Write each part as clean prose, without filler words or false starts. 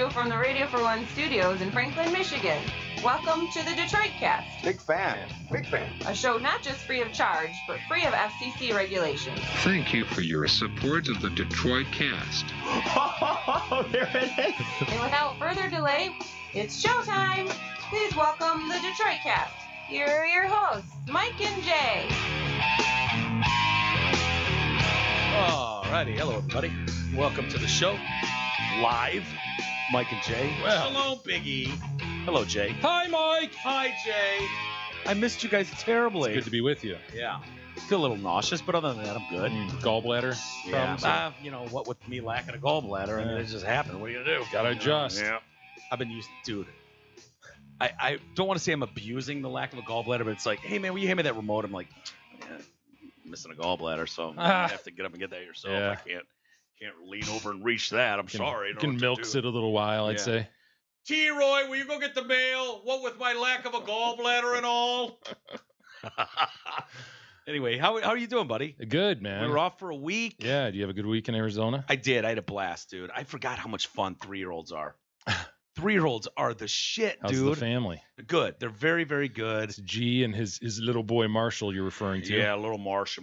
you from the Radio for One studios in Franklin, Michigan. Welcome to the Detroit Cast. Big fan. A show not just free of charge, but free of FCC regulations. Thank you for your support of the Detroit Cast. Oh, there it is. And without further delay, it's showtime. Please welcome the Detroit Cast. Here are your hosts, Mike and Jay. Alrighty, hello everybody. Welcome to the show. Live, Mike and Jay. Well, hello, Biggie. Hello, Jay. Hi, Mike. Hi, Jay. I missed you guys terribly. It's good to be with you. Yeah. Feel a little nauseous, but other than that, I'm good. Gallbladder Yeah. problems? You know, what with me lacking a gallbladder, I mean, it just happened. What are you going to do? Gotta adjust. Yeah. I've been used dude. I don't want to say I'm abusing the lack of a gallbladder, but it's like, hey, man, will you hand me that remote? I'm like, yeah, I'm missing a gallbladder, so I'm going to have to get up and get that yourself. Yeah. I can't lean over and reach that. I'm sorry. You can milk it a little while, I'd say. T-Roy, will you go get the mail? What with my lack of a gallbladder and all? Anyway, how are you doing, buddy? Good, man. We were off for a week. Yeah, do you have a good week in Arizona? I did. I had a blast, dude. I forgot how much fun 3-year-olds are. 3-year-olds are the shit, How's dude. the family? Good. They're very, very good. It's G and his little boy Marshall you're referring to. Yeah, little Marsh.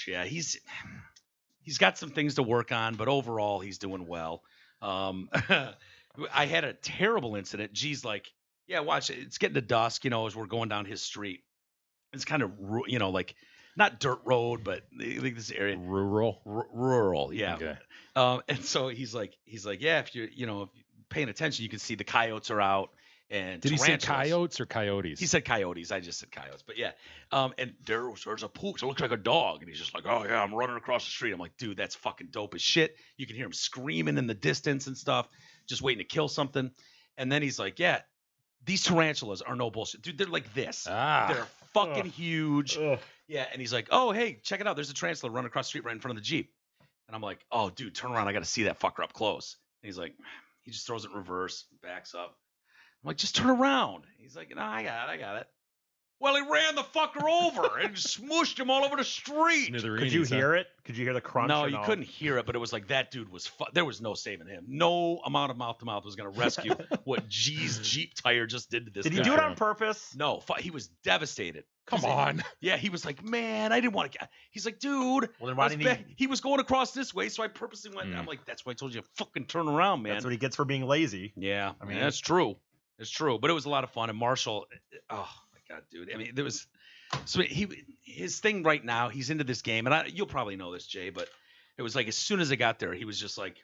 Yeah, he's got some things to work on, but overall he's doing well. I had a terrible incident. G's like, yeah, watch it. It's getting to dusk, as we're going down his street. It's kind of, like not dirt road, but like this area. Rural, yeah. Okay. And so he's like, yeah, if you're paying attention, you can see the coyotes are out. And did he say tarantulas. coyotes or coyotes? He said coyotes. I just said coyotes. But yeah. And there's a pooch. It looks like a dog. And he's just like, oh, yeah, I'm running across the street. I'm like, dude, that's fucking dope as shit. You can hear him screaming in the distance and stuff, just waiting to kill something. And then he's like, yeah, these tarantulas are no bullshit. Dude, they're like this. They're fucking huge. Yeah. And he's like, oh, hey, check it out. There's a tarantula running across the street right in front of the Jeep. And I'm like, oh, dude, turn around. I got to see that fucker up close. And he's like, he just throws it in reverse, backs up. I'm like, just turn around. He's like, no, I got it. Well, he ran the fucker over and smooshed him all over the street. Could you hear it? Could you hear the crunch? No, you couldn't hear it, but it was like that dude was there was no saving him. No amount of mouth-to-mouth was going to rescue what G's Jeep tire just did to this guy. Did he do it on purpose? No, he was devastated. Come on. Yeah, he was like, man, I didn't want to. He's like, dude. Well, then why didn't he was going across this way, so I purposely went. I'm like, that's why I told you to fucking turn around, man. That's what he gets for being lazy. Yeah, I mean, that's true. It's true, but it was a lot of fun. And Marshall, oh my god, dude! I mean, there was so his thing right now. He's into this game, and you'll probably know this, Jay. But it was like as soon as I got there, he was just like,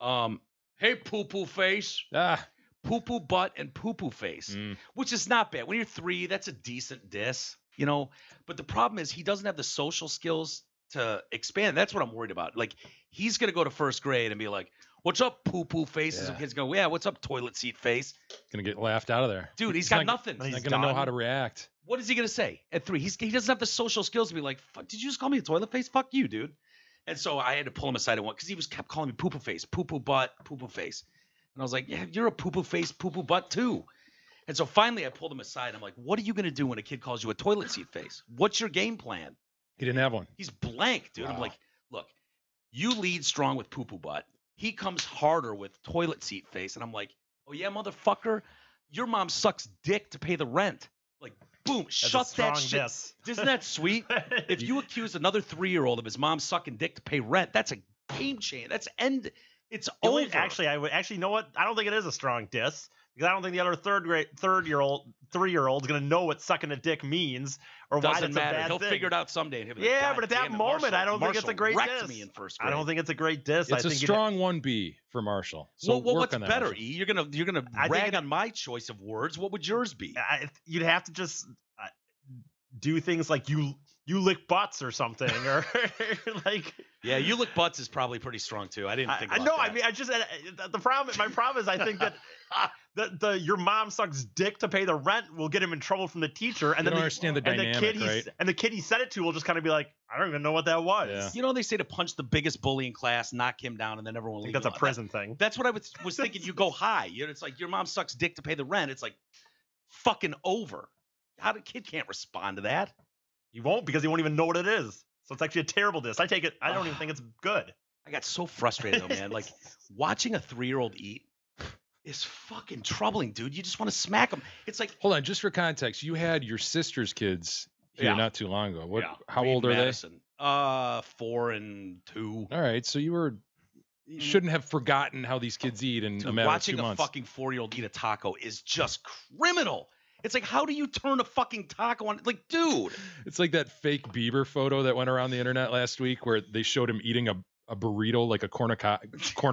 "Hey, poo poo face, poo poo butt, and poo poo face," which is not bad. When you're 3, that's a decent diss, But the problem is he doesn't have the social skills to expand. That's what I'm worried about. Like he's gonna go to first grade and be like, what's up, poo-poo face? Yeah. Some kids go, yeah, what's up, toilet seat face? Gonna get laughed out of there. Dude, he's got nothing. He's not gonna know how to react. What is he gonna say at 3? He doesn't have the social skills to be like, fuck, did you just call me a toilet face? Fuck you, dude. And so I had to pull him aside at one because he kept calling me poo-poo face, poo-poo butt, poo-poo face. And I was like, yeah, you're a poo-poo face, poo-poo butt too. And so finally I pulled him aside. I'm like, what are you gonna do when a kid calls you a toilet seat face? What's your game plan? He didn't have one. He's blank, dude. Wow. I'm like, look, you lead strong with poo-poo butt. He comes harder with toilet seat face. And I'm like, oh, yeah, motherfucker, your mom sucks dick to pay the rent. Like, boom, shut that shit. Diss. Isn't that sweet? If you accuse another 3-year-old of his mom sucking dick to pay rent, that's a game changer. That's end. It's over. Actually, you know what? I don't think it is a strong diss. Because I don't think the other 3-year-old's gonna know what sucking a dick means or why that's a bad He'll thing. figure it out someday. And he'll be like, yeah, but at that moment, I don't think it's a great diss. Me in first grade. I don't think it's a great diss. It's a strong 1B for Marshall. So well, work what's on that, better? Marshall. E, you're gonna rag on my choice of words. What would yours be? You'd have to just do things like you lick butts or something, or like. Yeah, you lick butts is probably pretty strong too. I didn't think about that. I mean, I just the problem. My problem is I think that your mom sucks dick to pay the rent will get him in trouble from the teacher, and then understand the dynamic, right? And the kid he said it to will just kind of be like, I don't even know what that was. Yeah. They say to punch the biggest bully in class, knock him down, and then everyone. I think that's a prison thing. That's what I was thinking. You go high. It's like your mom sucks dick to pay the rent. It's like fucking over. How the kid can't respond to that? He won't because he won't even know what it is. So it's actually a terrible diss. I take it. I don't even think it's good. I got so frustrated though, man. Like watching a 3-year-old eat. is fucking troubling, dude. You just want to smack them. It's like, hold on, just for context, you had your sister's kids here not too long ago. What? yeah, How Reed old are Madison. 4 and 2. they? All right, so you shouldn't have forgotten how these kids eat in Dude, a matter of watching 2 months. a fucking 4-year-old eat a taco is just criminal. It's like, how do you turn a fucking taco on? Like, dude. It's like that fake Bieber photo that went around the internet last week where they showed him eating a burrito, like a corn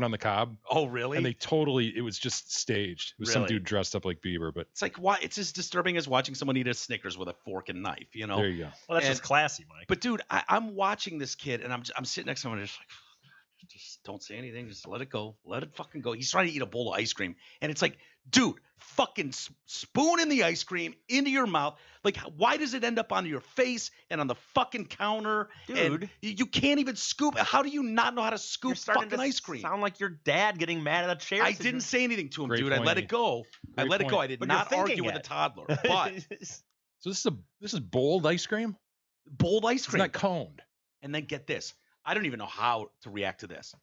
on the cob. Oh, really? And it was just staged. It was some Really? dude dressed up like Bieber, but It's like, why? It's as disturbing as watching someone eat a Snickers with a fork and knife, you know? there you go. Well, that's And- just classy, Mike. But dude, I'm watching this kid and I'm sitting next to him and just like, just don't say anything. Just let it go. Let it fucking go. He's trying to eat a bowl of ice cream. And it's like, dude, fucking spoon in the ice cream into your mouth. Like, why does it end up on your face and on the fucking counter? Dude. And you can't even scoop. How do you not know how to You're scoop starting fucking to ice cream? sound like your dad getting mad at a chair. I didn't say anything to him, Great dude. I point, let it go. I Great let it go. point. I did But you're not thinking argue with a it. toddler. But So this is boiled ice cream? bold ice It's cream. not coned. And then get this. I don't even know how to react to this.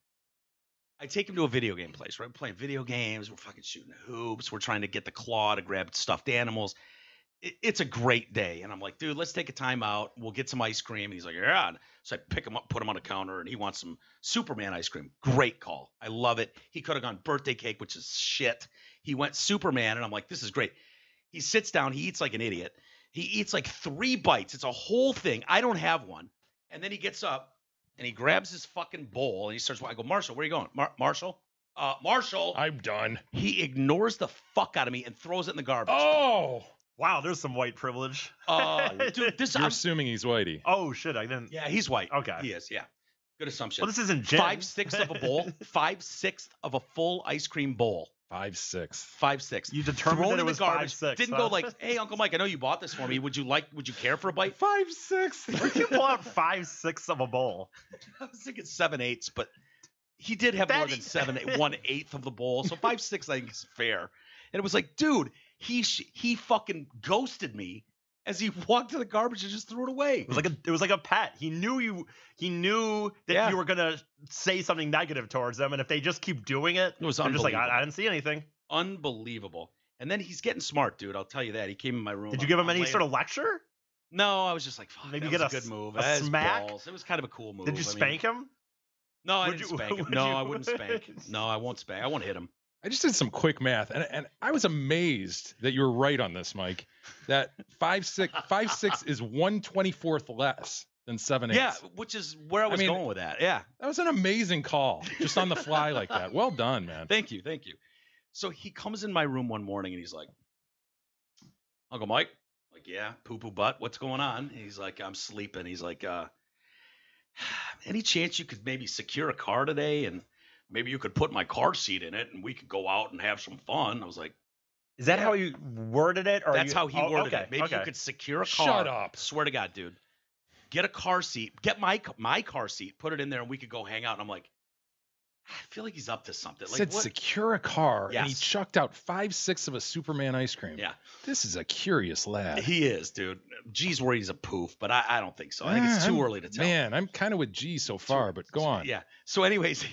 I take him to a video game place, right? We're playing video games. We're fucking shooting hoops. We're trying to get the claw to grab stuffed animals. It's a great day. And I'm like, dude, let's take a time out. We'll get some ice cream. And he's like, yeah. So I pick him up, put him on a counter, and he wants some Superman ice cream. Great call. I love it. He could have gone birthday cake, which is shit. He went Superman, and I'm like, this is great. He sits down. He eats like an idiot. He eats like 3 bites. It's a whole thing. I don't have one. And then he gets up. And he grabs his fucking bowl and he starts. I go, Marshall, where are you going? Marshall, Marshall. I'm done. He ignores the fuck out of me and throws it in the garbage. Oh, Wow, there's some white privilege. Dude, this. you're assuming he's whitey. Oh shit, I didn't. Yeah, he's white. Okay. He is. Yeah, good assumption. Well, this isn't gin. 5/6 of a bowl. 5/6 of a full ice cream bowl. 5'6". 5/6. You determined Thrown that it in was the garbage. 5'6". Didn't go like, hey, Uncle Mike, I know you bought this for me. Would you care for a bite? 5'6". Where'd you pull out 5/6 of a bowl? I was thinking 7/8, but he did have more than 1/8 of the bowl. So 5/6, I think, is fair. And it was like, dude, he fucking ghosted me as he walked to the garbage and just threw it away. It was like a pet. He knew that Yeah. you were gonna say something negative towards them, and if they just keep doing it, It was they're just like, unbelievable. I didn't see anything. Unbelievable. And then he's getting smart, dude. I'll tell you that. He came in my room. Did you give him I'm any laying- sort of lecture? No, I was just like, fuck, Maybe that get was a a good move. a That is smack? balls. It was kind of a cool move. Did you spank him? No, I Would didn't you- spank him. would No, you- I wouldn't spank. No, I won't spank. I won't hit him. I just did some quick math, and I was amazed that you were right on this, Mike. That 5'6" is 1/24th less than 7/8. Yeah, which is where I was going with that. Yeah. That was an amazing call, just on the fly like that. Well done, man. Thank you. So he comes in my room one morning and he's like, Uncle Mike, like, yeah, poo-poo butt, what's going on? And he's like, I'm sleeping. He's like, any chance you could maybe secure a car today and maybe you could put my car seat in it and we could go out and have some fun? I was like, Is that Yeah. how you worded it? Or that's how he worded okay, it. Maybe okay. you could secure a car. Shut up. Swear to God, dude. Get a car seat. Get my car seat. Put it in there and we could go hang out. And I'm like, I feel like he's up to something. Like, Said what? secure a car, and he Yes. chucked out 5'6" of a Superman ice cream. Yeah. This is a curious lad. He is, dude. G's worried he's a poof, but I don't think so. I think it's too early to tell. Man, I'm kind of with G so far, but go on. Yeah. So, anyways,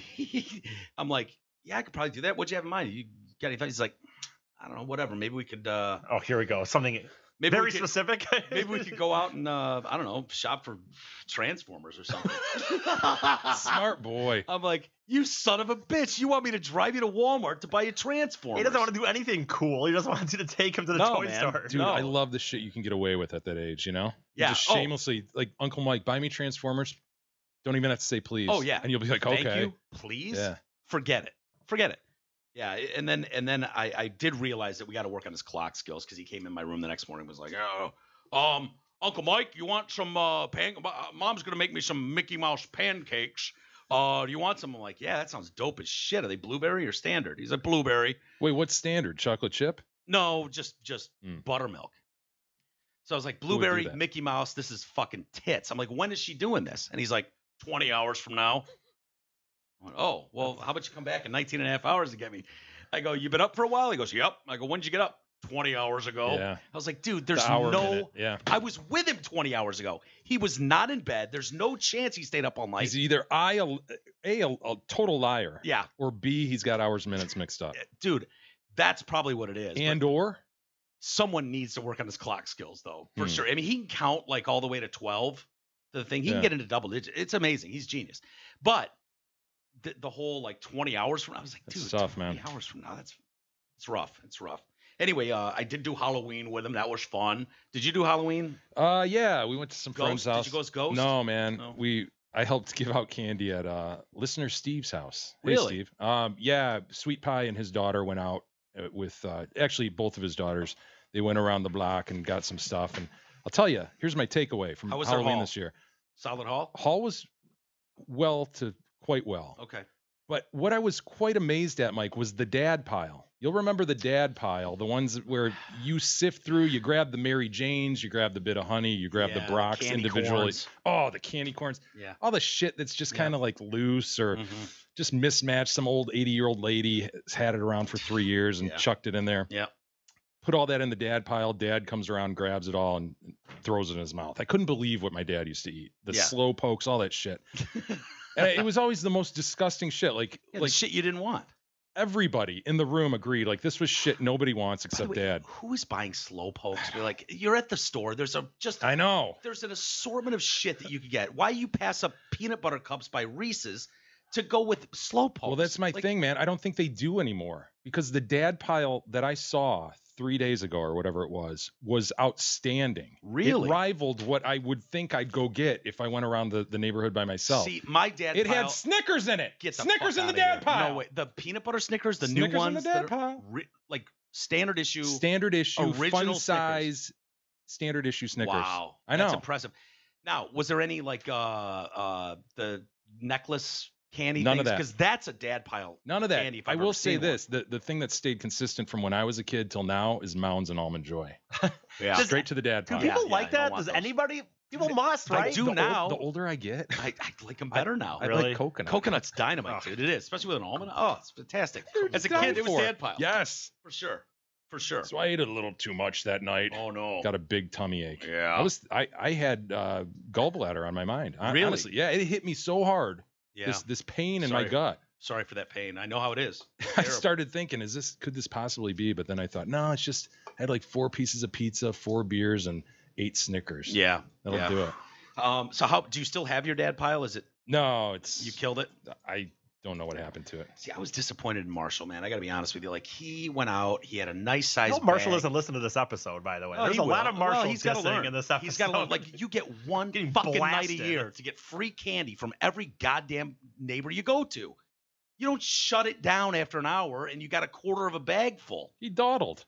I'm like, yeah, I could probably do that. What'd you have in mind? You got anything? He's like, I don't know, whatever. Maybe we could. Oh, here we go. Something Maybe very we could, specific. Maybe we could go out and I don't know, shop for Transformers or something. Smart boy. I'm like, you son of a bitch! You want me to drive you to Walmart to buy you Transformers? He doesn't want to do anything cool. He just wants you to take him to the No, toy man. store. Dude, No. I love the shit you can get away with at that age, you know? You Yeah. just Oh. shamelessly, like, Uncle Mike, buy me Transformers. Don't even have to say please. Oh, yeah. And you'll be like, Thank okay. you, please. Yeah. Forget it. Yeah, and then I did realize that we got to work on his clock skills because he came in my room the next morning and was like, oh, Uncle Mike, you want some Mom's gonna make me some Mickey Mouse pancakes. Do you want some? I'm like, yeah, that sounds dope as shit. Are they blueberry or standard? He's like, blueberry. Wait, what's standard? Chocolate chip? No, just buttermilk. So I was like, blueberry, that? Mickey Mouse, this is fucking tits. I'm like, when is she doing this? And he's like, 20 hours from now. I went, oh, well, how about you come back in 19 and a half hours to get me? I go, you been up for a while? He goes, yep. I go, when did you get up? 20 hours ago. Yeah. I was like, dude, there's The hour no. minute, yeah. I was with him 20 hours ago. He was not in bed. There's no chance he stayed up all night. He's either a total liar. Yeah. Or B, he's got hours and minutes mixed up. Dude, That's probably what it is. And but or someone needs to work on his clock skills, though, for sure. I mean, he can count like all the way to 12. The thing he can get into double digits. It's amazing. He's genius. But the whole like 20 hours from now, I was like, dude, That's tough, 20 man. hours from now, it's rough. It's rough. Anyway, I did do Halloween with him. That was fun. Did you do Halloween? Yeah, we went to some friend's Ghost? house. Did you go as Ghost? No, man. No. I helped give out candy at listener Steve's house. Really? Hey, Steve. Yeah, Sweet Pie and his daughter went out with actually both of his daughters. They went around the block and got some stuff. And I'll tell you, here's my takeaway from How was their Halloween haul? this year. Solid haul? Hall was quite well. Okay. But what I was quite amazed at, Mike, was the dad pile. You'll remember the dad pile, the ones where you sift through, you grab the Mary Janes, you grab the bit of honey, you grab the Brocks candy individually. corns. Oh, the candy corns. Yeah. All the shit that's just Yeah. kind of like loose or just mismatched. Some old 80-year-old lady has had it around for 3 years and chucked it in there. Yeah. Put all that in the dad pile. Dad comes around, grabs it all, and throws it in his mouth. I couldn't believe what my dad used to eat. The slow pokes, all that shit. And it was always the most disgusting shit. Like shit you didn't want. Everybody in the room agreed. Like, this was shit nobody wants By the except way, Dad. Who is buying slow pokes? Like, you're at the store. I know. There's an assortment of shit that you could get. Why you pass up peanut butter cups by Reese's to go with slow pokes? Well, that's my thing, man. I don't think they do anymore because the dad pile that I saw 3 days ago or whatever it was outstanding. Really? It rivaled what I would think I'd go get if I went around the neighborhood by myself. See, my dad It pile, had Snickers in it. Get the Snickers fuck in the outta here. dad pile. No way. The peanut butter Snickers, the Snickers new in ones, the dad that pile. are like standard issue. Original original fun size, standard issue Snickers. Wow, I know. That's impressive. Now, was there any like the necklace candy None things? of that. Because that's a dad pile. None of that. Candy, if I I've will ever say seen one. this: the thing that stayed consistent from when I was a kid till now is Mounds and Almond Joy. Yeah. Straight to the dad Do pile. people Yeah, like I don't that? want Does those. anybody? People must, right? I do now. The older I get, I like them better now. I Really? like coconut. Coconut's dynamite, dude. It is, especially with an almond. Oh, it's fantastic. As a Down kid, it was for dad pile. Yes. For sure. For sure. So I ate a little too much that night. Oh no. Got a big tummy ache. Yeah. I had gallbladder on my mind. Really? Honestly, yeah, it hit me so hard. Yeah. This pain in my Sorry. gut. Sorry for that pain. I know how it is. I Terrible. started thinking, could this possibly be? But then I thought, no, it's just I had like 4 pieces of pizza, 4 beers, and 8 Snickers. Yeah. That'll yeah. do it. So how do you still have your dad pile? Is it No, it's you killed it? I don't know what happened to it. See, I was disappointed in Marshall, man. I got to be honest with you. Like, he went out, he had a nice size. I hope Marshall bag. doesn't listen to this episode, by the way. Oh, There's he a lot will. of Marshall he's gotta dissing learn. in this episode. He's got to learn. Like, you get one Getting fucking night a blasted. year to get free candy from every goddamn neighbor you go to. You don't shut it down after an hour and you got a quarter of a bag full. He dawdled.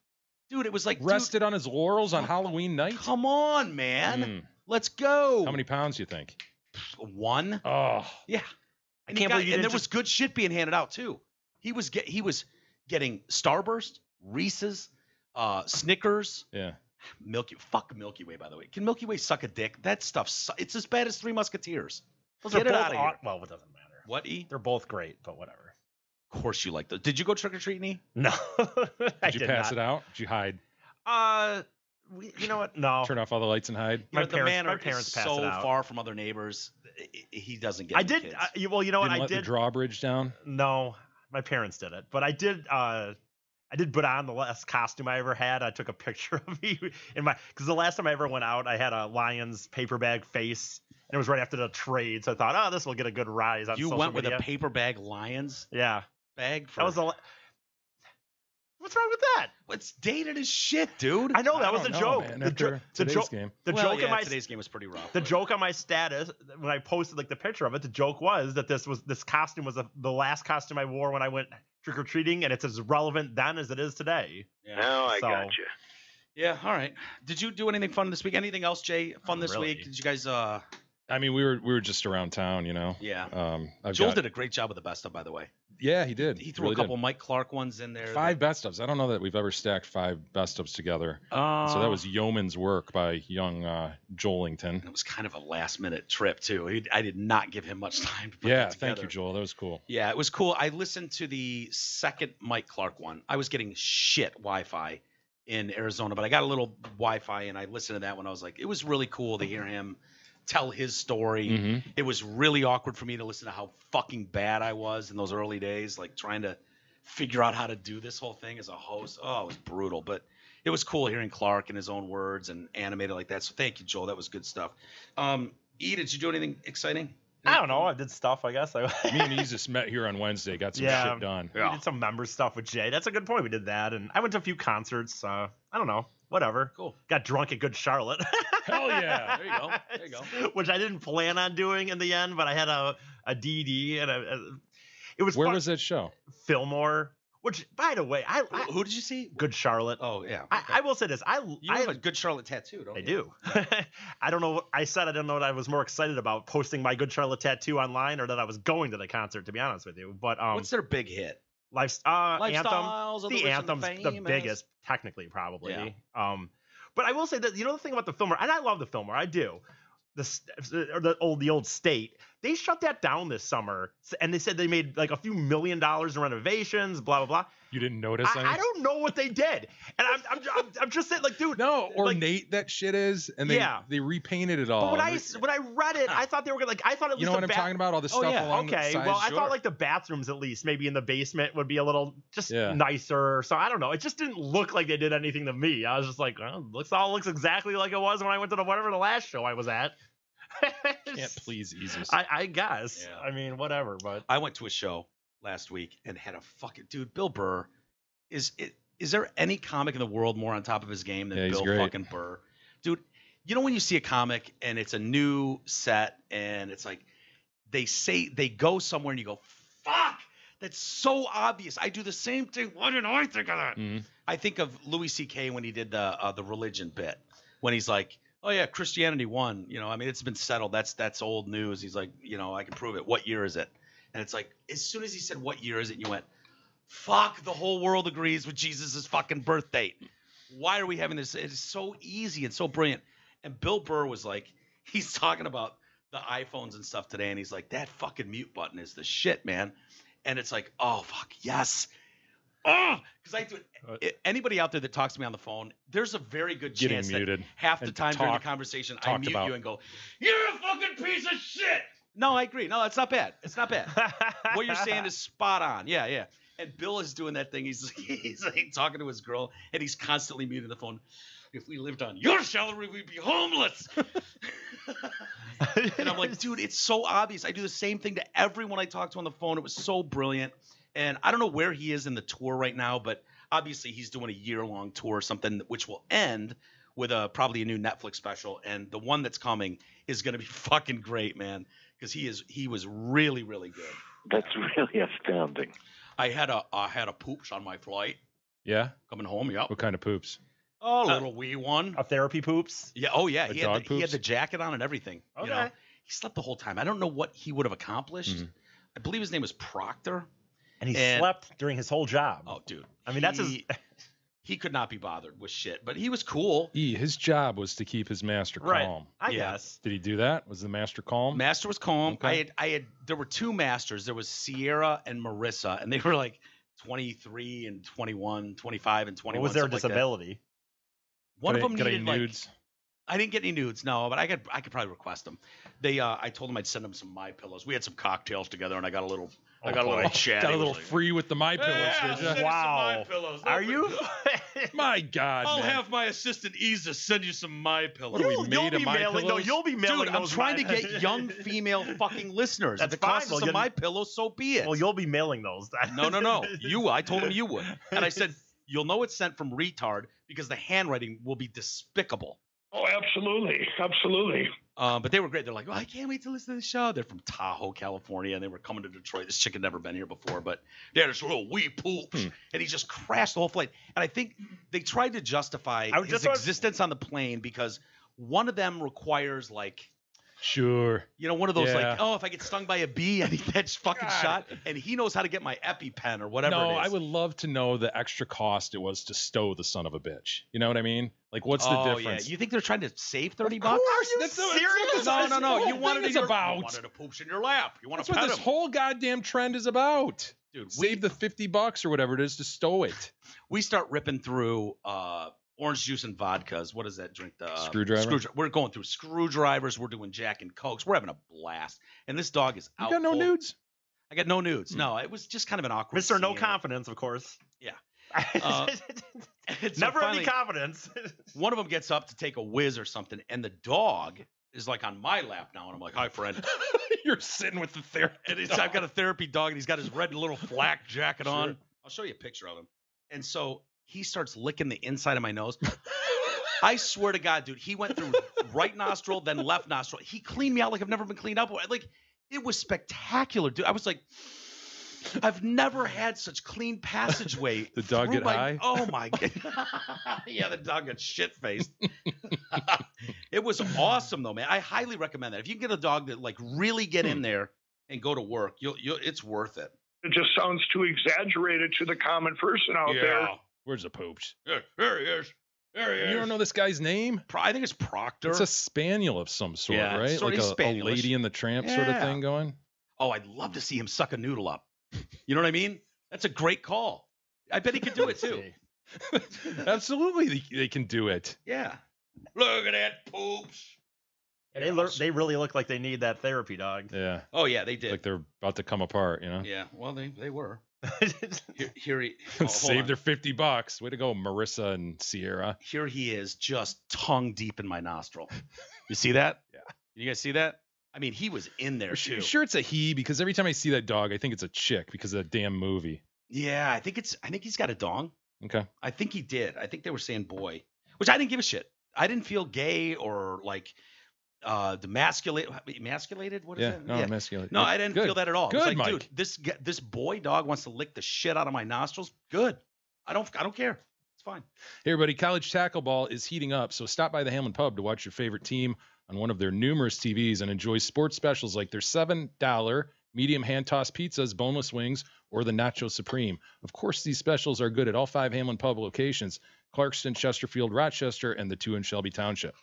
Dude, it was like, Rested on his laurels on Halloween night. dude, come on, man. Mm. Let's go. How many pounds do you think? 1? Oh, Yeah. I can't believe you and didn't there was good shit being handed out too. He was getting Starburst, Reese's, Snickers, yeah. Fuck Milky Way, by the way. Can Milky Way suck a dick? That stuff it's as bad as 3 Musketeers. Those Get are it both out of here. Well, it doesn't matter. What, E? They're both great, but whatever. Of course you like those. Did you go trick-or-treating, E? No. Did you pass it out? Did you hide? You know what? No. Turn off all the lights and hide? You know, My parents is passed so it out. far from other neighbors. He doesn't get I any did. kids. Well, you know what? Didn't I let the did. drawbridge down? No, my parents did it, but I did. I did put on the last costume I ever had. I took a picture of me because the last time I ever went out, I had a Lions paper bag face, and it was right after the trade. So I thought, oh, this will get a good rise on You social went media. with a paper bag Lions Yeah, bag? For, that was What's wrong with that? It's dated as shit, dude. I know that I was a don't know, joke. man, The after today's joke. game. The Well, joke yeah, in my today's game was pretty rough. the but- joke on my status when I posted like the picture of it, the joke was that this costume was the last costume I wore when I went trick or treating, and it's as relevant then as it is today. Yeah. Now I So- got you. Yeah, all right. Did you do anything fun this week? Anything else, Jay? Fun this really. week? Did you guys? I mean, we were just around town, you know. Yeah. I've Joel got- did a great job with the best of, by the way. Yeah, he did. He threw really a couple did. Mike Clark ones in there. 5 best ofs. I don't know that we've ever stacked 5 best ofs together. That, So that was yeoman's work by young Joelington. It was kind of a last minute trip too. I did not give him much time to put Yeah, that together. thank you, Joel. That was cool. Yeah, it was cool. I listened to the second Mike Clark one. I was getting shit Wi-Fi in Arizona, but I got a little Wi-Fi and I listened to that one. I was like, it was really cool to hear him tell his story. Mm-hmm. It was really awkward for me to listen to how fucking bad I was in those early days, like trying to figure out how to do this whole thing as a host. Oh, it was brutal, but it was cool hearing Clark in his own words and animated like that. So thank you, Joel. That was good stuff. E, did you do anything exciting? I don't know. I did stuff, I guess. Me and he just met here on Wednesday, got some shit done. We did some member stuff with Jay. That's a good point. We did that, and I went to a few concerts. I don't know. Whatever. Cool. Got drunk at Good Charlotte. Hell yeah. There you go. There you go. Which I didn't plan on doing in the end, but I had a DD and it was Where fun. was that show? Fillmore. Which, by the way, I Who did you see? Good Charlotte. Oh yeah. I will say this. You have a Good Charlotte tattoo, don't you? I do. I don't know. I said I didn't know what I was more excited about, posting my Good Charlotte tattoo online or that I was going to the concert, to be honest with you. But what's their big hit? Lifestyles of the rich and Anthem's the famous. biggest, technically, probably. Yeah. But I will say that, the thing about the Fillmore, and I love the Fillmore, I do. The old State, they shut that down this summer, and they said they made like a few $1 million in renovations, blah blah blah. You didn't notice I don't know what they did, and I'm just saying, like, dude. No, ornate like, that shit is, and they repainted it all. But when I read it, I thought they were gonna, like, I thought at least you know what I'm talking about? All the stuff along the sides. Well, I thought like the bathrooms at least maybe in the basement would be a little just nicer. So I don't know. It just didn't look like they did anything to me. I was just like, well, looks exactly like it was when I went to the last show I was at. Can't please Jesus. I guess. Yeah. I mean, whatever. But I went to a show last week and had a fucking dude. Bill Burr is there any comic in the world more on top of his game than Bill fucking Burr? Dude, you know when you see a comic and it's a new set and it's like they go somewhere and you go, fuck, that's so obvious. I do the same thing. Why didn't I think of that? Mm-hmm. I think of Louis C.K. when he did the religion bit, when he's like, oh yeah, Christianity won. I mean, it's been settled. That's old news. He's like, I can prove it. What year is it? And it's like, as soon as he said, what year is it? You went, fuck, the whole world agrees with Jesus' fucking birth date. Why are we having this? It's so easy and so brilliant. And Bill Burr was like, he's talking about the iPhones and stuff today. And he's like, that fucking mute button is the shit, man. And it's like, oh, fuck, yes. Oh, because I do it. Anybody out there that talks to me on the phone, there's a very good chance that half the time during the conversation, I mute you and go, you're a fucking piece of shit. No, I agree. No, it's not bad. It's not bad. What you're saying is spot on. Yeah, yeah. And Bill is doing that thing. He's like talking to his girl, and he's constantly muting the phone. If we lived on your salary, we'd be homeless. And I'm like, dude, it's so obvious. I do the same thing to everyone I talk to on the phone. It was so brilliant. And I don't know where he is in the tour right now, but obviously he's doing a year-long tour or something, which will end with probably a new Netflix special. And the one that's coming is going to be fucking great, man, because he was really, really good. That's really astounding. I had a poops on my flight. Yeah? Coming home, yeah. What kind of poops? Oh, a little wee one. A therapy poops? Yeah. Oh, yeah. He had the jacket on and everything. Okay. He slept the whole time. I don't know what he would have accomplished. Mm-hmm. I believe his name was Proctor. And he slept during his whole job. Oh, dude. I mean, that's his... He could not be bothered with shit, but he was cool. His job was to keep his master calm. I guess. Did he do that? Was the master calm? Master was calm. Okay. There were two masters. There was Sierra and Marissa, and they were like 23 and 21, 25 and 21. What was their disability? Like one of them needed nudes? I didn't get any nudes, no, but I could probably request them. I told them I'd send them some My Pillows. We had some cocktails together, and I got a little chat. Got a little free with the My Pillows, did you? Wow. Are you? My God, I'll man. have my assistant Isa send you some My Pillows. What are we made of My Pillows? No, you'll be mailing Dude, those. I'm trying to get young female fucking listeners. That's if it costs fine. us a My Pillow, so be it. Well, you'll be mailing those. No. I told him you would. And I said, you'll know it's sent from retard because the handwriting will be despicable. Oh, absolutely. Absolutely. But they were great. They're like, I can't wait to listen to the show. They're from Tahoe, California, and they were coming to Detroit. This chick had never been here before, but they had this real wee poops, and he just crashed the whole flight. And I think they tried to justify his existence on the plane because one of them requires like, sure, one of those like, if I get stung by a bee, I need that fucking shot. And he knows how to get my EpiPen or whatever it is. I would love to know the extra cost it was to stow the son of a bitch. You know what I mean? Like, what's the difference? Yeah. You think they're trying to save $30? Are you serious? No. You wanted to poops in your lap. You want That's to pet what this him. whole goddamn trend is about. Dude, save the $50 or whatever it is to stow it. We start ripping through orange juice and vodkas. What is that drink? The Screwdriver. We're going through screwdrivers. We're doing Jack and Cokes. We're having a blast. And this dog is out. You got no nudes? I got no nudes. No, it was just kind of an awkward. Mr. No scene. Confidence, of course. Yeah. Never any confidence. One of them gets up to take a whiz or something, and the dog is like on my lap now, and I'm like, "Hi, friend." You're sitting with the therapy. And I've got a therapy dog, and he's got his red little flak jacket on. Sure. I'll show you a picture of him. And so he starts licking the inside of my nose. I swear to God, dude, he went through right nostril, then left nostril. He cleaned me out like I've never been cleaned up. Like, it was spectacular, dude. I was like, I've never had such clean passageway. The dog get high? Oh, my God. Yeah, the dog got shit-faced. It was awesome, though, man. I highly recommend that. If you can get a dog that, like, really get in there and go to work, it's worth it. It just sounds too exaggerated to the common person out there. Where's the poops? There he is. There he is. You don't know this guy's name? I think it's Proctor. It's a spaniel of some sort, Yeah, right? sort Like of a spanielish. Lady and the Tramp sort of Yeah. thing going. Oh, I'd love to see him suck a noodle up. You know what I mean? That's a great call. I bet he could do it too. Absolutely, they can do it. Yeah. Look at that poops. They really look like they need that therapy dog. Yeah, Oh yeah, they did. like they're about to come apart, you know? Yeah. Well, they were. Here he hold Save on. their $50. Way to go, Marissa and Sierra. Here he is, just tongue deep in my nostril. You see that? Yeah. You guys see that? I mean, he was in there too. Sure, it's a he because every time I see that dog, I think it's a chick because of that damn movie. Yeah, I think he's got a dong. Okay. I think he did. I think they were saying boy, which I didn't give a shit. I didn't feel gay or like emasculated. What is Yeah. that? No, emasculated. No, I didn't Good. feel that at all. Good, It was like, Mike. dude, this boy dog wants to lick the shit out of my nostrils. Good. I don't care. It's fine. Hey, everybody, college tackle ball is heating up, so stop by the Hamlin Pub to watch your favorite team on one of their numerous TVs and enjoy sports specials like their $7 medium hand-tossed pizzas, boneless wings, or the Nacho Supreme. Of course, these specials are good at all 5 Hamlin Pub locations, Clarkston, Chesterfield, Rochester, and the 2 in Shelby Township.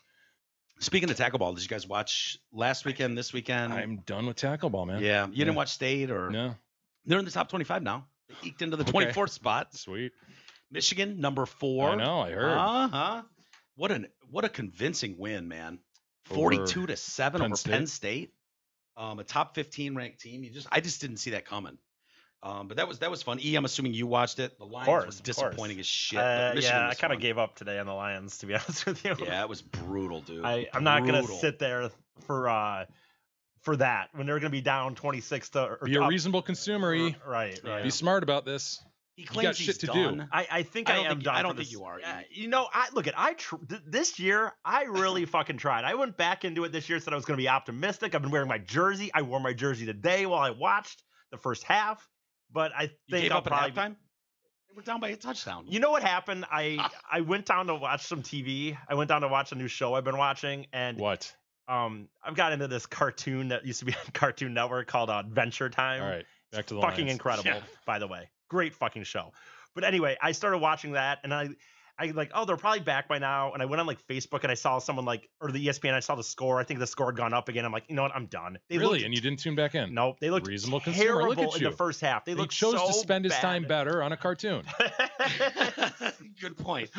Speaking of tackle ball, did you guys watch last weekend, this weekend? I'm done with tackle ball, man. Yeah. You didn't watch State or? No. They're in the top 25 now. They eked into the Okay. 24th spot. Sweet. Michigan, number 4. I know, I heard. Uh-huh. What a convincing win, man. Over 42-7 Penn over Penn State. A top 15 ranked team. I just didn't see that coming. But that was fun. E, I'm assuming you watched it. The Lions course, was of disappointing course. as shit. But Michigan Yeah, I was kind of fun. gave up today on the Lions, to be honest with you. Yeah, it was brutal, dude. I'm not gonna Brutal. sit there for that when they're gonna be down 26 to. Or Be a up- reasonable consumer, E. Right. Yeah. Be smart about this. He You claims got he's shit to done. do. I think I I don't am think- done. I for don't think this. you are, Yeah, Ian. you know, this year I really fucking tried. I went back into it this year, said I was going to be optimistic. I've been wearing my jersey. I wore my jersey today while I watched the first half. But I You think gave I'll up at probably. halftime? They were down by a touchdown. You know what happened? I went down to watch some TV. I went down to watch a new show I've been watching, and What? I've got into this cartoon that used to be on Cartoon Network called Adventure Time. All right. Back to the Fucking Lions. incredible, Yeah. by the way. Great fucking show. But anyway, I started watching that, and I like, oh, they're probably back by now. And I went on like Facebook, and I saw someone like, or the ESPN. I saw the score. I think the score had gone up again. I'm like, you know what? I'm done. They Really? looked- And you didn't tune back in? Nope. They looked Reasonable consumer. terrible Look at in you. the first half. They He looked chose so to spend his time bad. better on a cartoon. Good point.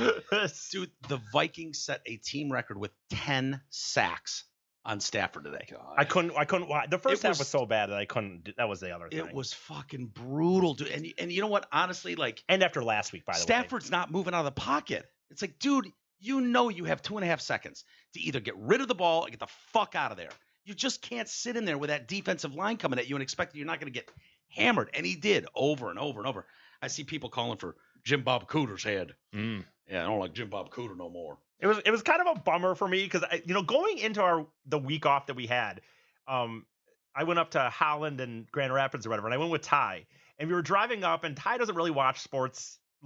Dude, the Vikings set a team record with 10 sacks on Stafford today. I couldn't watch. The first It half was- was so bad that I couldn't. That was the other thing. It was fucking brutal, dude. And you know what? Honestly, like, and after last week, by the way. Stafford's not moving out of the pocket. It's like, dude, you know you have 2.5 seconds to either get rid of the ball or get the fuck out of there. You just can't sit in there with that defensive line coming at you and expect that you're not going to get hammered. And he did over and over and over. I see people calling for Jim Bob Cooter's head. Mm. Yeah, I don't like Jim Bob Cooter no more. It was kind of a bummer for me because going into the week off that we had, I went up to Holland and Grand Rapids or whatever, and I went with Ty, and we were driving up, and Ty doesn't really watch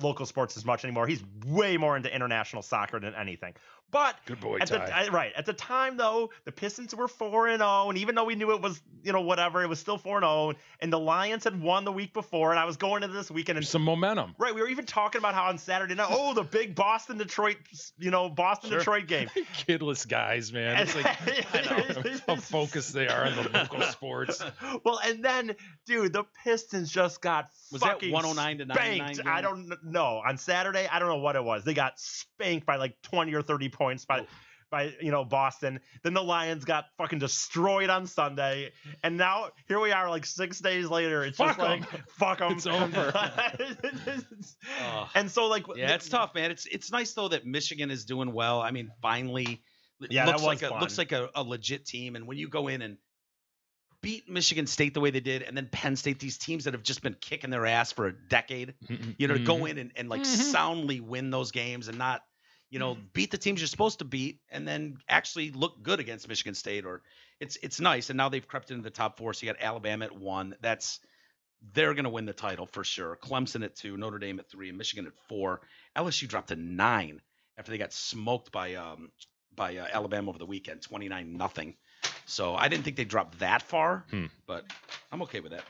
local sports as much anymore. He's way more into international soccer than anything. But Good boy, at the time though, the Pistons were 4-0, and even though we knew it was whatever, it was still 4-0, and the Lions had won the week before, and I was going into this weekend and Some momentum. right, we were even talking about how on Saturday night, the big Boston-Detroit game. Kidless guys, man. It's like I know how focused they are on the local sports. Well, and then, dude, the Pistons just got Was that fucking 109 to 99 spanked. game? I don't know. On Saturday, I don't know what it was. They got spanked by like 20 or 30 points by by Boston. Then the Lions got fucking destroyed on Sunday, and now here we are like 6 days later. It's Fuck just like 'em. fuck them. It's over. And so like Yeah, it's tough, man. It's nice though that Michigan is doing well. I mean, finally, Yeah, looks that was like fun. looks like a legit team. And when you go in and beat Michigan State the way they did, and then Penn State, these teams that have just been kicking their ass for a decade, to go in and like soundly win those games and not, beat the teams you're supposed to beat, and then actually look good against Michigan State, or it's nice. And now they've crept into the top 4. So you got Alabama at 1. They're going to win the title for sure. Clemson at 2, Notre Dame at 3, and Michigan at 4. LSU dropped to 9 after they got smoked by Alabama over the weekend, 29-0. So I didn't think they dropped that far, but I'm okay with that.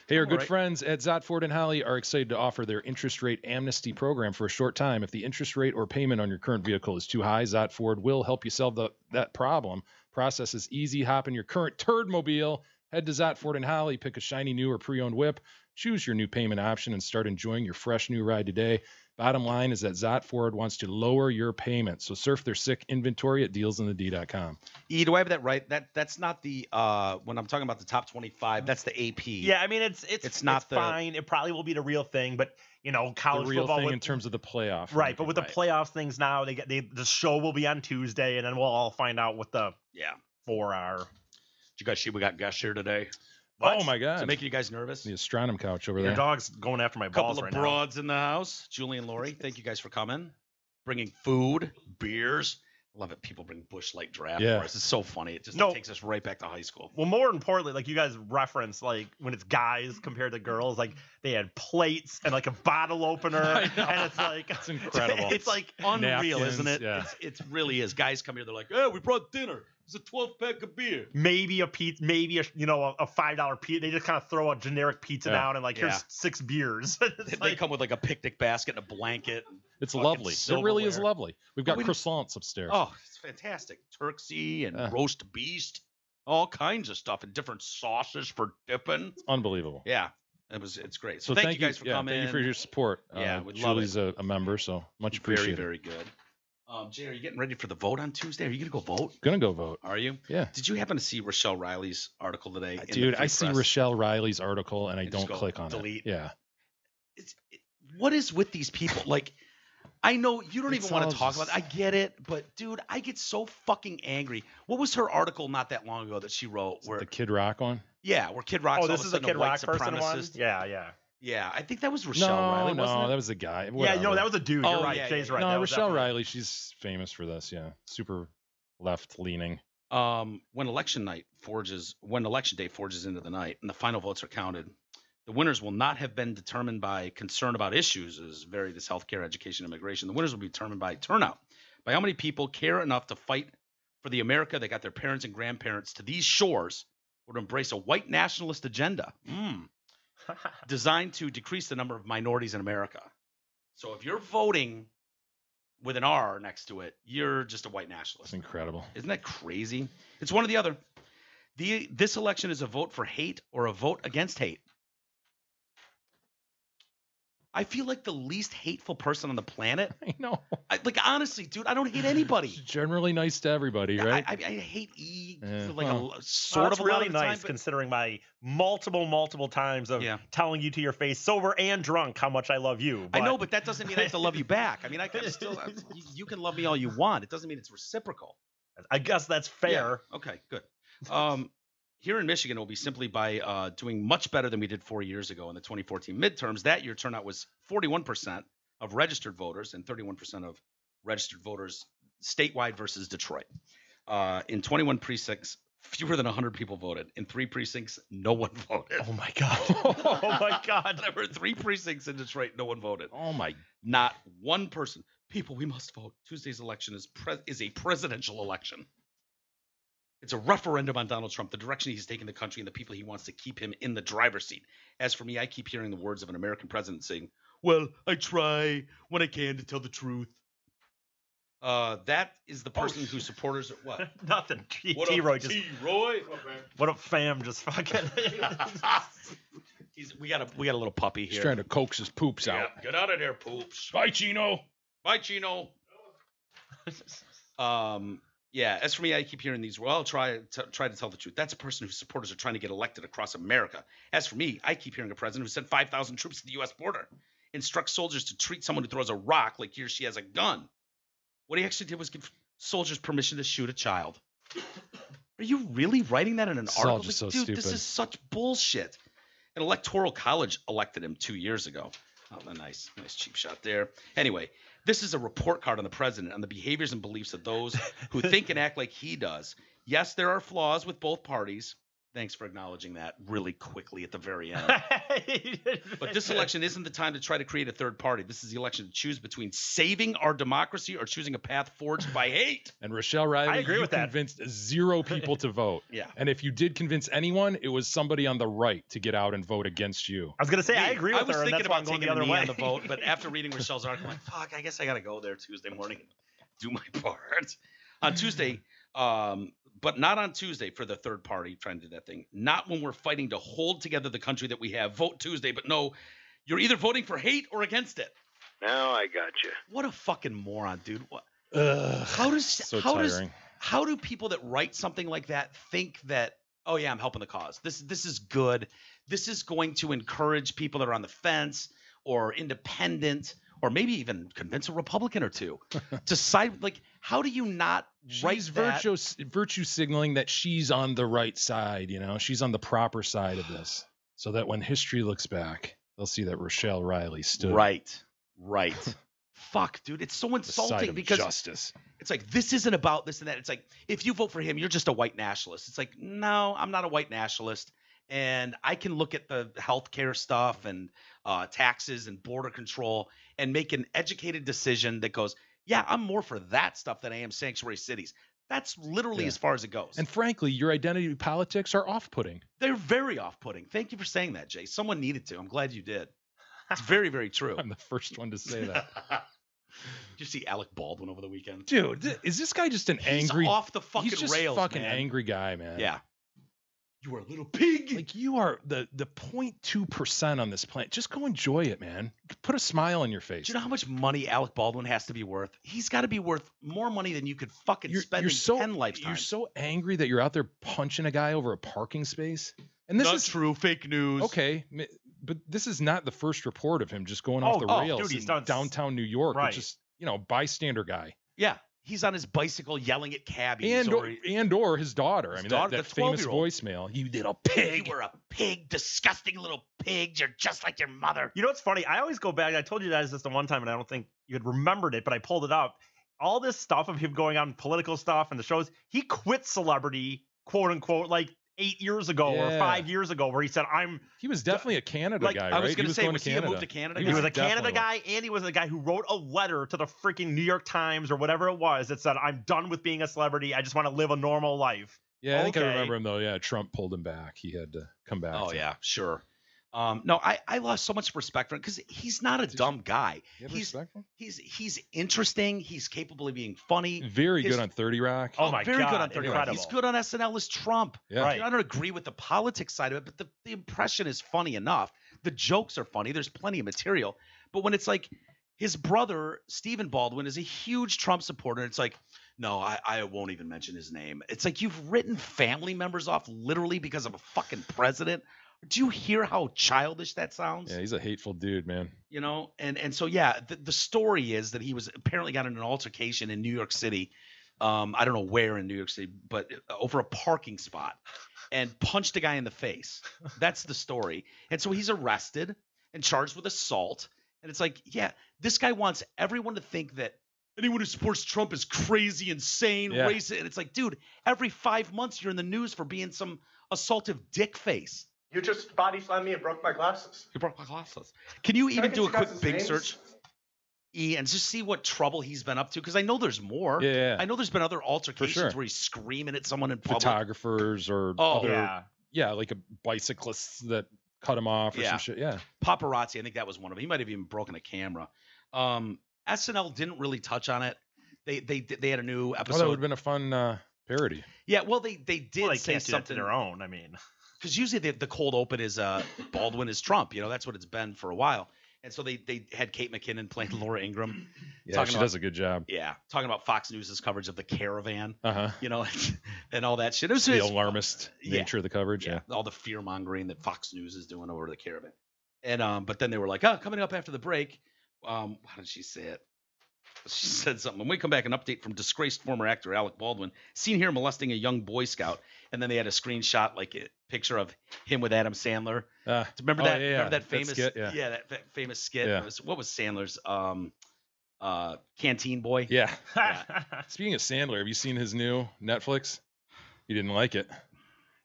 Hey, our All good right. friends at Zotford and Holly are excited to offer their interest rate amnesty program for a short time. If the interest rate or payment on your current vehicle is too high, Zotford will help you solve that problem. Process is easy. Hop in your current Turdmobile, head to Zotford and Holly, pick a shiny new or pre-owned whip, choose your new payment option, and start enjoying your fresh new ride today. Bottom line is that Zotford wants to lower your payment, so surf their sick inventory at dealsinthed.com. E, do I have that right? That's not the when I'm talking about the top 25, that's the AP. Yeah, I mean it's not the fine. It probably will be the real thing, but college The real football thing in terms of the playoff. right. But with the Right. playoffs things now, the show will be on Tuesday, and then we'll all find out what the Yeah. 4 are. Did you guys see we got guests here today? Oh my Is God! it making you guys nervous? The astronom couch over Your there. dog's going after my balls Couple right of now. broads in the house. Julie and Lori, thank you guys for coming. Bringing food, beers. I love it. People bring Busch Light draft Yeah. for us. It's so funny. It just No. takes us right back to high school. Well, more importantly, like you guys reference, like when it's guys compared to girls, like they had plates and like a bottle opener, I know. and it's like It's incredible. It's like Unreal, Napkins, isn't it? yeah. It really is. Guys come here, they're like, "Hey, we brought dinner. It's a 12-pack of beer." maybe a pizza, maybe a $5 pizza. They just kind of throw a generic pizza Yeah. down and like Yeah. here's 6 beers. It's They like- come with like a picnic basket and a blanket. It's fucking lovely. It really is silverware. lovely. We've got we- croissants upstairs. Oh, it's fantastic. Turksy and Yeah. roast beast, all kinds of stuff and different sauces for dipping. Unbelievable. Yeah, it's great. So thank you guys for coming. Thank you for your support. Yeah, we love Julie's a member, so much Very, appreciated. very good. Jay, are you getting ready for the vote on Tuesday? Are you going to go vote? Gonna go vote. Are you? Yeah. Did you happen to see Rochelle Riley's article today? in the Dude, Free I see Press? Rochelle Riley's article and I And just don't go click on delete. it. Yeah. What is with these people? Like, I know you don't It even want to sounds- talk about it. I get it, but dude, I get so fucking angry. What was her article not that long ago that she wrote? Where The Kid Rock one? where Kid Rock's oh, all this of a is a sudden Kid white Rock person one. supremacist. Yeah. Yeah, I think that was Rochelle No, Riley, no, wasn't it? that was a guy. Yeah, Whatever. that was a dude. Oh, You're right. yeah, Jay's yeah, right. No, That was Rochelle definitely- Riley, she's famous for this. Yeah. Super left leaning. When election day forges into the night and the final votes are counted, the winners will not have been determined by concern about issues as various healthcare, education, immigration. The winners will be determined by turnout, by how many people care enough to fight for the America that got their parents and grandparents to these shores, or to embrace a white nationalist agenda designed to decrease the number of minorities in America. So if you're voting with an R next to it, you're just a white nationalist. It's incredible. Isn't that crazy? It's one or the other. This election is a vote for hate or a vote against hate. I feel like the least hateful person on the planet. I know. Honestly, dude, I don't hate anybody. She's generally nice to everybody, right? I hate E Yeah, like well. sort Well, of that's a lot really of the time, nice but- considering my multiple times of Yeah. telling you to your face, sober and drunk, how much I love you. I know, but that doesn't mean I have to love you back. I mean, I can still. You can love me all you want. It doesn't mean it's reciprocal. I guess that's fair. Yeah. Okay, good. Here in Michigan, it will be simply by doing much better than we did 4 years ago in the 2014 midterms. That year, turnout was 41% of registered voters and 31% of registered voters statewide versus Detroit. In 21 precincts, fewer than 100 people voted. In 3 precincts, no one voted. Oh my god. Oh my god. There were 3 precincts in Detroit, no one voted. Oh my. Not one person. People, we must vote. Tuesday's election is a presidential election. It's a referendum on Donald Trump, the direction he's taking the country and the people he wants to keep him in the driver's seat. As for me, I keep hearing the words of an American president saying, "Well, I try when I can to tell the truth." That is the person whose supporters are what? Nothing. What T-Roy up, just. T-Roy? What up, fam? Just fucking. We got a little puppy He's here. trying to coax his poops Yeah, out. get out of there, poops. Bye, Chino. Bye, Chino. Yeah, as for me, I keep hearing these. Well, try to tell the truth. That's a person whose supporters are trying to get elected across America. As for me, I keep hearing a president who sent 5,000 troops to the U.S. border, instructs soldiers to treat someone who throws a rock like he or she has a gun. What he actually did was give soldiers permission to shoot a child. Are you really writing that in an article? Just Like, so dude, stupid. this is such bullshit. An electoral college elected him 2 years ago. Oh, a nice cheap shot there. Anyway, this is a report card on the president on the behaviors and beliefs of those who think and act like he does. Yes, there are flaws with both parties. Thanks for acknowledging that really quickly at the very end. But this election isn't the time to try to create a third party. This is the election to choose between saving our democracy or choosing a path forged by hate. And Rochelle Riley, I agree you with that. convinced 0 people to vote. Yeah. And if you did convince anyone, it was somebody on the right to get out and vote against you. I was gonna say I agree with I was her, and thinking that's why about I'm going taking the a other knee way. on the vote, but after reading Rochelle's article, I'm like, fuck, I guess I got to go there Tuesday morning and do my part. On Tuesday, but not on Tuesday for the third party trying to do that thing. Not when we're fighting to hold together the country that we have. Vote Tuesday, but no, you're either voting for hate or against it. Now I got you. What a fucking moron, dude. What? So tiring. How do people that write something like that think that, oh yeah, I'm helping the cause. This is good. This is going to encourage people that are on the fence or independent or maybe even convince a Republican or two to side. Like, how do you not write She's that? virtue signaling that she's on the right side, you know? She's on the proper side of this. So that when history looks back, they'll see that Rochelle Riley stood Right. Fuck, dude. It's so on the side insulting of because justice. it's like, this isn't about this and that. It's like, if you vote for him, you're just a white nationalist. It's like, no, I'm not a white nationalist. And I can look at the healthcare stuff and taxes and border control and make an educated decision that goes, yeah, I'm more for that stuff than I am sanctuary cities. That's literally as far as it goes. And frankly, your identity politics are off-putting. They're very off-putting. Thank you for saying that, Jay. Someone needed to. I'm glad you did. It's very, very true. I'm the first one to say that. Did you see Alec Baldwin over the weekend? Dude, is this guy just an angry? He's off the fucking He's just rails, fucking man. angry guy, man. Yeah. You are a little pig. Like, you are the 0.2% on this planet. Just go enjoy it, man. Put a smile on your face. Do you know how much money Alec Baldwin has to be worth? He's got to be worth more money than you could fucking spend in 10 lifetimes. You're so angry that you're out there punching a guy over a parking space. And this Not is true. Fake news. okay, but this is not the first report of him just going off the rails dude, he's in done downtown New York. Right. Which is, bystander guy. Yeah. He's on his bicycle yelling at cabbies. And or his daughter. His I mean, daughter, that the famous 12-year-old. voicemail. You little pig. You were a pig, disgusting little pig. You're just like your mother. You know what's funny? I always go back. I told you guys this the one time, and I don't think you had remembered it, but I pulled it up. All this stuff of him going on political stuff and the shows, he quit celebrity, quote unquote, like 8 years ago or 5 years ago, where he said, He was definitely a Canada like, guy, I right? was going to say, going was to he a Canada. move to Canada? He was a Canada definitely guy, and he was a guy who wrote a letter to the freaking New York Times or whatever it was that said, I'm done with being a celebrity. I just want to live a normal life. Yeah, I think I Okay. remember him, though. Yeah, Trump pulled him back. He had to come back. Oh, yeah, sure. No, I lost so much respect for him because he's not a dumb guy. You have He's respect for him? he's interesting. He's capable of being funny. Very His- good on 30 Rock. Oh my very God, good on 30 Rock. incredible. He's good on SNL as Trump. Yeah. Right. I don't agree with the politics side of it, but the impression is funny enough. The jokes are funny. There's plenty of material. But when it's like his brother, Stephen Baldwin, is a huge Trump supporter, and it's like, no, I won't even mention his name. It's like you've written family members off literally because of a fucking president. Do you hear how childish that sounds? Yeah, he's a hateful dude, man. You know, and so yeah, the story is that he was apparently got in an altercation in New York City. I don't know where in New York City, but over a parking spot, and punched a guy in the face. That's the story. And so he's arrested and charged with assault. And it's like, yeah, this guy wants everyone to think that anyone who supports Trump is crazy, insane, Yeah. racist. And it's like, dude, every 5 months you're in the news for being some assaultive dick face. You just body slammed me and broke my glasses. You broke my glasses. Can you even get do a you quick guys' Bing names? search, E, and just see what trouble he's been up to? Because I know there's more. Yeah. I know there's been other altercations sure. where he's screaming at someone in public. Photographers or Oh, other, like a bicyclists that cut him off or Yeah. some shit. Yeah. Paparazzi, I think that was one of them. He might have even broken a camera. SNL didn't really touch on it. They had a new Oh, that episode. would have been a fun parody. Yeah, well, they did Well, they say can't do that to something. their own. I mean, Because usually the cold open is Baldwin is Trump. You know, that's what it's been for a while. And so they had Kate McKinnon playing Laura Ingraham. Yeah, she does a good job. Yeah, talking about Fox News' coverage of the caravan, Uh-huh. you know, and all that shit. It was The just alarmist nature of the coverage. Yeah. all the fear mongering that Fox News is doing over the caravan. And but then they were like, oh, coming up after the break. How did she say it? She said something. When we come back, an update from disgraced former actor Alec Baldwin, seen here molesting a young Boy Scout. And then they had a screenshot, like a picture of him with Adam Sandler. Remember that? Remember that famous skit? that famous skit. Yeah. What was Sandler's Canteen Boy? Yeah. Speaking of Sandler, have you seen his new Netflix? You didn't like it.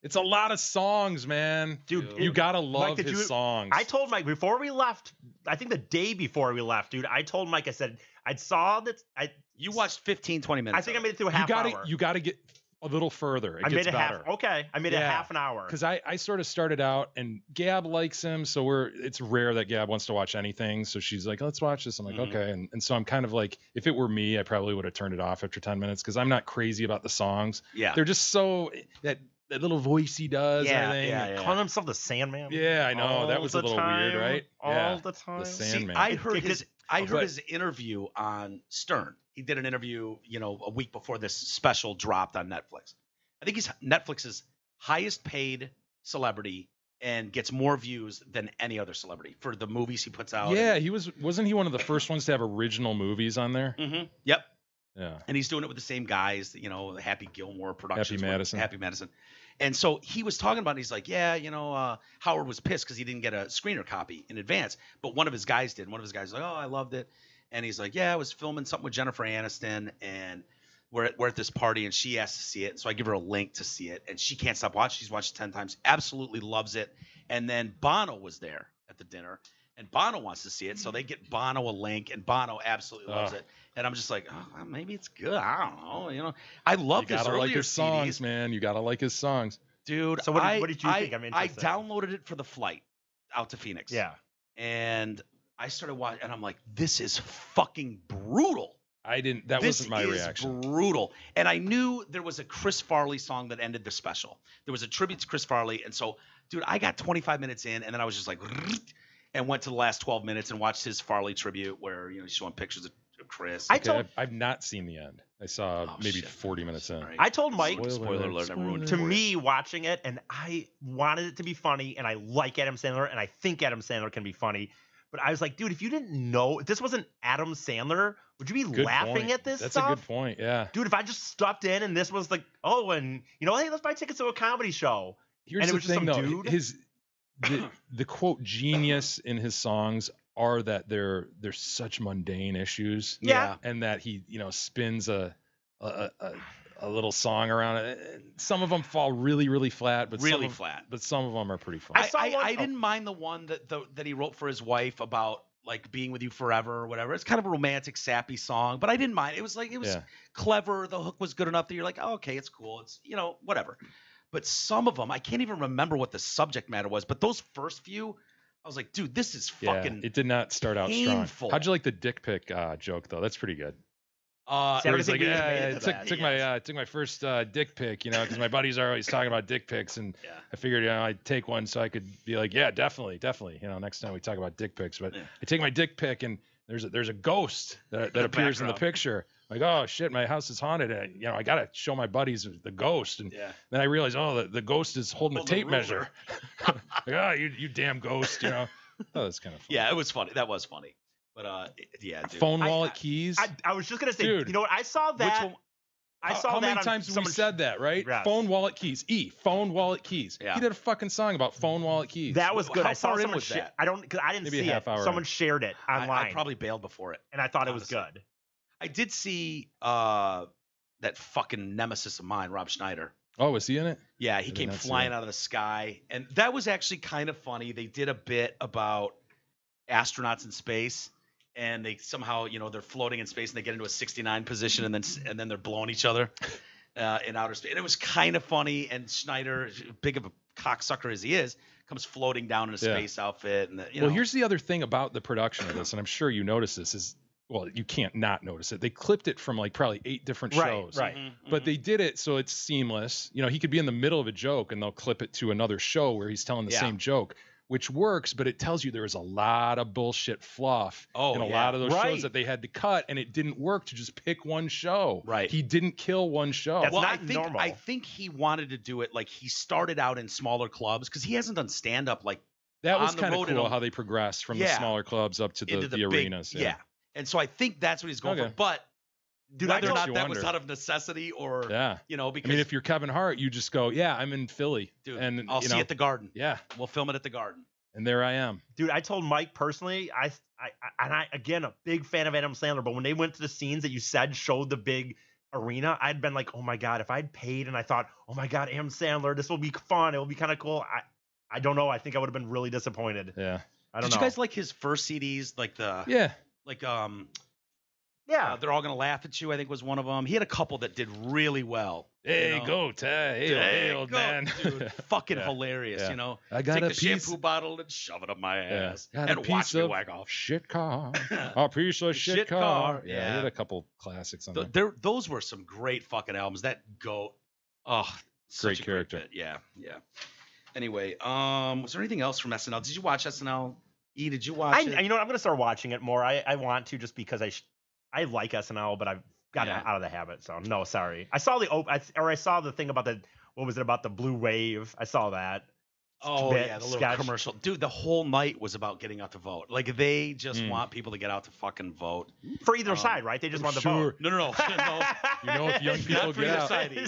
It's a lot of songs, man. Dude, you gotta love Mike, his songs. I told Mike before we left, I think the day before we left, dude, I told Mike, I said, I saw that. You watched 15, 20 minutes. I think I made it through a half hour. You gotta get a little further. I It gets made it better. I made it half an hour. Because I sort of started out, and Gab likes him, so it's rare that Gab wants to watch anything. So she's like, let's watch this. I'm like, okay. And so I'm kind of like, if it were me, I probably would have turned it off after 10 minutes because I'm not crazy about the songs. Yeah. They're just so that little voice he does. and everything. Calling himself the Sandman. Yeah, I know. All that was a the little weird, time, right? All the time. The See, Sandman. I heard his interview on Stern. He did an interview, a week before this special dropped on Netflix. I think he's Netflix's highest paid celebrity and gets more views than any other celebrity for the movies he puts out. Yeah, wasn't he one of the first ones to have original movies on there? Mm-hmm. Yep. Yeah. And he's doing it with the same guys, the Happy Gilmore Productions. Happy Madison. And so he was talking about it. He's like, Howard was pissed because he didn't get a screener copy in advance, but one of his guys did. One of his guys was like, oh, I loved it. And he's like, yeah, I was filming something with Jennifer Aniston, and we're at this party, and she asked to see it. So I give her a link to see it, and she can't stop watching. She's watched it 10 times, absolutely loves it. And then Bono was there at the dinner, and Bono wants to see it. So they get Bono a link, and Bono absolutely loves it. And I'm just like, oh, maybe it's good. I don't know. I love his earlier like his songs, CDs. man. You gotta like his songs. Dude, so what did you think? I'm interested. I downloaded it for the flight out to Phoenix. Yeah. And I started watching, and I'm like, this is fucking brutal. That wasn't my reaction. This is brutal. And I knew there was a Chris Farley song that ended the special. There was a tribute to Chris Farley. And so, dude, I got 25 minutes in, and then I was just like, and went to the last 12 minutes and watched his Farley tribute where, he's showing pictures of Chris. I've not seen the end. I saw maybe 40 minutes in. Right. I told Mike, spoiler alert, I ruined it to for you. me watching it, and I wanted it to be funny, and I like Adam Sandler, and I think Adam Sandler can be funny. But I was like, dude, if you didn't know, if this wasn't Adam Sandler, would you be laughing at this That's stuff? That's a good point, yeah. Dude, if I just stepped in and this was like, hey, let's buy tickets to a comedy show. Here's and it the was just thing, some though. dude. The quote genius in his songs are that they're such mundane issues. Yeah. And that he, spins a little song around it. Some of them fall really, really flat, but some of them are pretty fun. I didn't mind the one that he wrote for his wife about like being with you forever or whatever. It's kind of a romantic, sappy song, but I didn't mind. It was clever. The hook was good enough that you're like, oh, okay, it's cool. It's whatever. But some of them, I can't even remember what the subject matter was. But those first few, I was like, dude, this is fucking. It did not start out painful. strong. How'd you like the dick pic joke though? That's pretty good. See, He's like, took my first dick pic, because my buddies are always talking about dick pics, and I figured, I'd take one so I could be like, yeah, definitely, next time we talk about dick pics. But I take my dick pic, and there's a ghost that appears in the picture. Like, oh shit, my house is haunted. I gotta show my buddies the ghost, and then I realized, the ghost is holding a tape measure. Like, oh, you damn ghost, Oh, that's kind of funny. Yeah, it was funny. That was funny. But dude. Phone, wallet, keys. I was just gonna say, dude, you know what? I saw that. Which one? How many times have we said that, right? Yes. Phone, wallet, keys. Phone, wallet, keys. Yeah. He did a fucking song about phone, wallet, keys. That was good. How I saw far in someone was that? I didn't Maybe a see half it. hour Someone in. shared it online. I probably bailed before it. And I thought honestly. it was good. I did see that fucking nemesis of mine, Rob Schneider. Oh, was he in it? Yeah, he came flying out of the sky, and that was actually kind of funny. They did a bit about astronauts in space, and they somehow, they're floating in space, and they get into a 69 position, and then they're blowing each other in outer space. And it was kind of funny. And Schneider, big of a cocksucker as he is, comes floating down in a space outfit. And well, here's the other thing about the production of this, and I'm sure you noticed this is. Well, you can't not notice it. They clipped it from like probably 8 different shows. Right. But they did it so it's seamless. He could be in the middle of a joke and they'll clip it to another show where he's telling the same joke. which works, but it tells you there is a lot of bullshit fluff in a lot of those shows that they had to cut, and it didn't work to just pick one show. Right. He didn't kill one show. That's Well, not normal. I think he wanted to do it like he started out in smaller clubs because he hasn't done stand up like That was on the kind of road in cool a- how they progressed from the Yeah. smaller clubs up to into the big- arenas. Yeah. And so I think that's what he's going Okay. for. But Dude, whether or makes not you that was wonder. out of necessity or Yeah. because I mean, if you're Kevin Hart, you just go, yeah, I'm in Philly. dude, and I'll see you at the Garden. Yeah. We'll film it at the Garden. And there I am. Dude, I told Mike personally, I again, a big fan of Adam Sandler, but when they went to the scenes that you said showed the big arena, I'd been like, oh my God, if I'd paid and I thought, oh my God, Adam Sandler, this will be fun. It will be kind of cool. I don't know. I think I would have been really disappointed. Yeah. I don't Did know. you guys like his first CDs? Like Yeah. They're All Gonna Laugh at You, I think was one of them. He had a couple that did really well. Hey, know? go, Ty. Hey, old go, man. Dude, fucking Yeah. hilarious, Yeah. you know? I got Take a the piece. shampoo bottle and shove it up my Yeah. ass. Got a And watch piece me of whack off. shit car. A piece of shit car. Yeah. Yeah. He had a couple classics on there. Those were some great fucking albums. That goat. Oh, such Great a character. bit. Yeah, yeah. Anyway, was there anything else from SNL? Did you watch SNL? E, did you watch it? You know what? I'm gonna start watching it more. I want to just because I like SNL, but I've gotten Yeah. out of the habit. So no, sorry. I saw I saw the thing about what was it about the blue wave? I saw that. Oh bit, yeah, the little sketch. commercial. Dude, the whole night was about getting out to vote. Like they just want people to get out to fucking vote. For either side, right? They just want the vote. No. You know, if young people Not for get either out, side. E.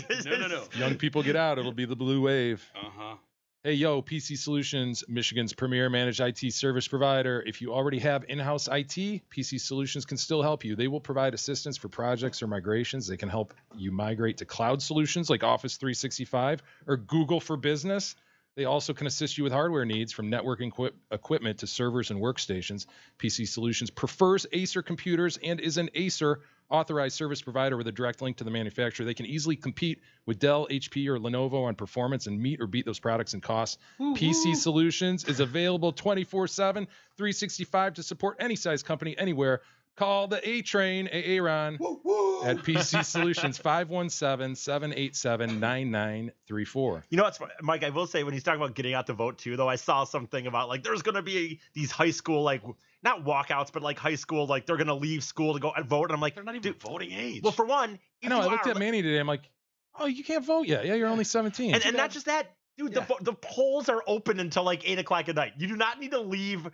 No. young people get out, it'll be the blue wave. Uh-huh. Hey, yo, PC Solutions, Michigan's premier managed IT service provider. If you already have in-house IT, PC Solutions can still help you. They will provide assistance for projects or migrations. They can help you migrate to cloud solutions like Office 365 or Google for Business. They also can assist you with hardware needs from networking equipment to servers and workstations. PC Solutions prefers Acer computers and is an Acer authorized service provider with a direct link to the manufacturer. They can easily compete with Dell, HP, or Lenovo on performance and meet or beat those products and costs. PC Solutions is available 24/7, 365 to support any size company anywhere. Call the A-Train, Aaron, at PC Solutions, 517-787-9934. You know what's Mike? I will say when he's talking about getting out to vote too, though, I saw something about like there's gonna be these high school like not walkouts, but like high school like they're gonna leave school to go and vote, and I'm like, They're not even voting age. well, for one, I know, I looked at Manny today. I'm like, oh, you can't vote yet. Yeah, you're only 17. and not just that. Dude, the polls are open until like 8 o'clock at night. You do not need to leave.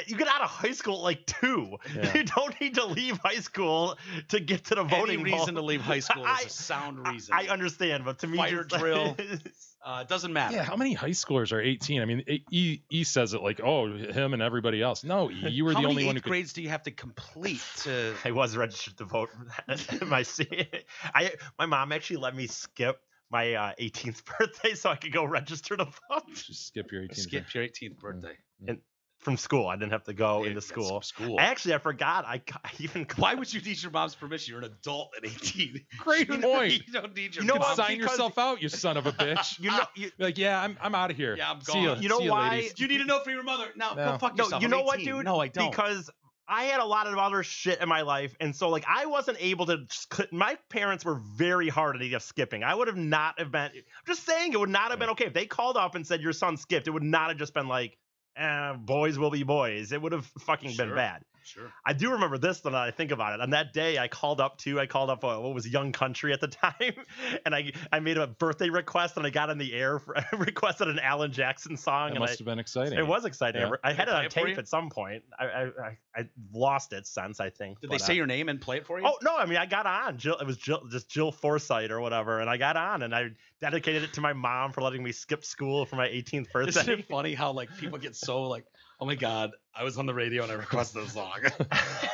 You get out of high school at like 2. Yeah. You don't need to leave high school to get to the voting Any reason booth. to leave high school is a sound reason. I understand, but to me, Fire just- drill. It doesn't matter. Yeah, how many high schoolers are 18? I mean, E says it like, oh, him and everybody else. No, E, you were How the many only one who eighth could. grades do you have to complete to? I was registered to vote. My mom actually let me skip my 18th birthday so I could go register to vote Just skip your 18th. Skip your 18th birthday. from school. I didn't have to go Yeah, into that's school. from school. Actually, I forgot. I even Why would you need your mom's permission? You're an adult at 18. Great You point. don't need your. You know You can what? sign Because- yourself out, you son of a bitch. you know you, Like, yeah, I'm out of here. Yeah, I'm See ya. gone. You know See ya, why? ladies. You need to know for your mother. No, No. go fuck no, yourself. you I'm know what, 18. dude? No, I don't. Because I had a lot of other shit in my life, and so like I wasn't able to. My parents were very hard at skipping. I would have not have been. I'm just saying, it would not have been okay if they called up and said your son skipped. It would not have just been like, boys will be boys. It would have fucking been bad. Sure. I do remember this, though, now that I think about it. On that day, I called up what was Young Country at the time, and I made a birthday request, and I got in the air requested an Alan Jackson song. That and must have been exciting. It was exciting. Yeah. I had it Did they on play it for tape you? at some point. I lost it since, I think. Did but, they say your name and play it for you? Oh no! I mean, I got on. It was Jill Forsythe or whatever, and I got on, and I dedicated it to my mom for letting me skip school for my 18th birthday. Isn't it funny how like people get so like, oh my god, I was on the radio and I requested a song.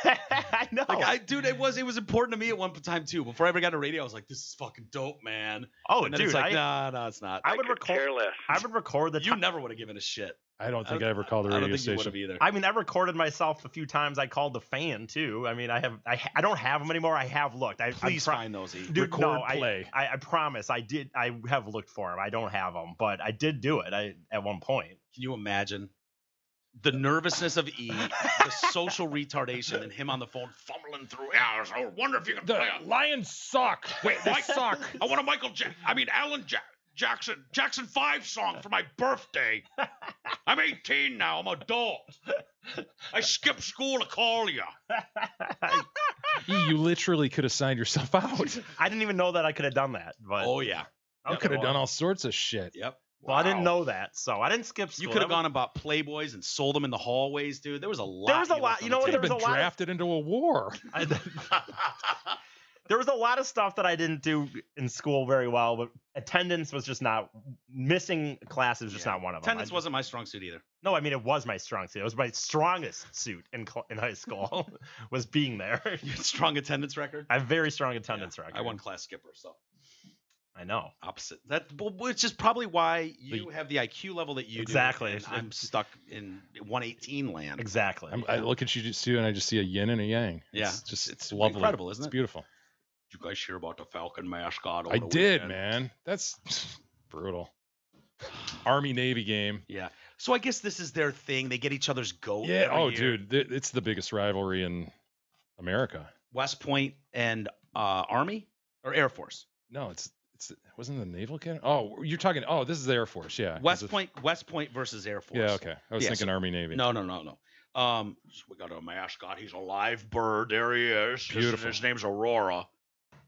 I know. Dude, it was important to me at one time too. Before I ever got to radio, I was like, this is fucking dope, man. Oh, And then dude, it's like, no, it's not. I would could care less. I would record the. You never would have given a shit. I don't think I ever called a I radio don't think you would have station. either. I mean, I recorded myself a few times. I called the fan too. I mean, I don't have them anymore. I have looked. Please find those. E. Dude, no, Record, play. I promise. I have looked for them. I don't have them, but I did do it. At one point. Can you imagine the nervousness of E, the social retardation, and him on the phone fumbling through? Yeah, I wonder if you can play a Lions suck. Wait, they suck. I want a Alan Jackson 5 song for my birthday. I'm 18 now. I'm adult. I skipped school to call you. You literally could have signed yourself out. I didn't even know that I could have done that. But Oh, yeah. You could have done all sorts of shit. Yep. Well, I didn't know that, so I didn't skip school. You could have gone and bought Playboys and sold them in the hallways, dude. There was a lot. There was a lot. You know what? Could There have was been a lot. drafted into a war. There was a lot of stuff that I didn't do in school very well, but attendance was just not. Missing classes was just not one of them. Attendance wasn't my strong suit either. No, I mean it was my strong suit. It was my strongest suit in high school was being there. You had strong attendance record. I have very strong attendance record. I won class skipper, so I know. opposite. Which is probably why you have the IQ level that you Exactly. do. And I'm stuck in 118 land. Exactly. I look at you too, and I just see a yin and a yang. Yeah, It's lovely. incredible, isn't it? It's beautiful. Did you guys hear about the Falcon mascot? I did, man. That's brutal. Army-Navy game. Yeah. So I guess this is their thing. They get each other's goat. Yeah. every Oh, year. dude, it's the biggest rivalry in America. West Point and Army or Air Force. No, it wasn't the Naval Academy. Oh, you're talking. Oh, this is the Air Force. Yeah. 'cause West Point versus Air Force. Yeah. Okay. I was Yeah, thinking so- Army-Navy. No. So we got a mascot. He's a live bird. There he is. Beautiful. His name's Aurora.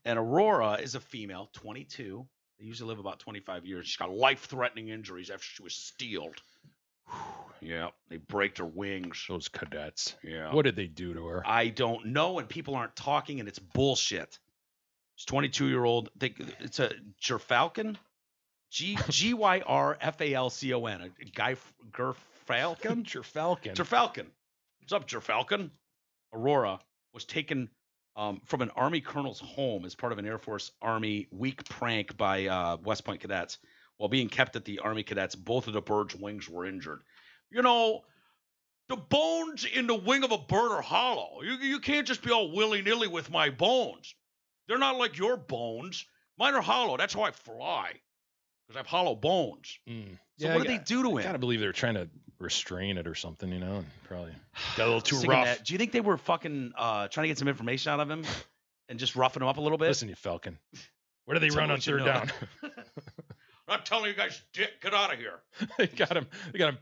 And Aurora is a female, 22. They usually live about 25 years. She's got life-threatening injuries after she was steeled. Yeah, they break her wings. Those cadets. Yeah. What did they do to her? I don't know, and people aren't talking, and it's bullshit. She's 22-year-old. It's a Gerfalcon, Gyrfalcon, a guy Gerfalcon. Gerfalcon. Gerfalcon. What's up, Gerfalcon? Aurora was taken from an Army colonel's home as part of an Air Force Army week prank by West Point cadets. While being kept at the Army cadets, both of the bird's wings were injured. You know, the bones in the wing of a bird are hollow. You can't just be all willy-nilly with my bones. They're not like your bones. Mine are hollow. That's how I fly, because I have hollow bones. So what did they do to I him? gotta believe they're trying to restrain it or something, you know, and probably got a little too Thinking rough. that- do you think they were fucking trying to get some information out of him and just roughing him up a little bit? Listen, you Falcon. Where do they Tell run me on what you third know. down? I'm not telling you guys, dick, get out of here. They got him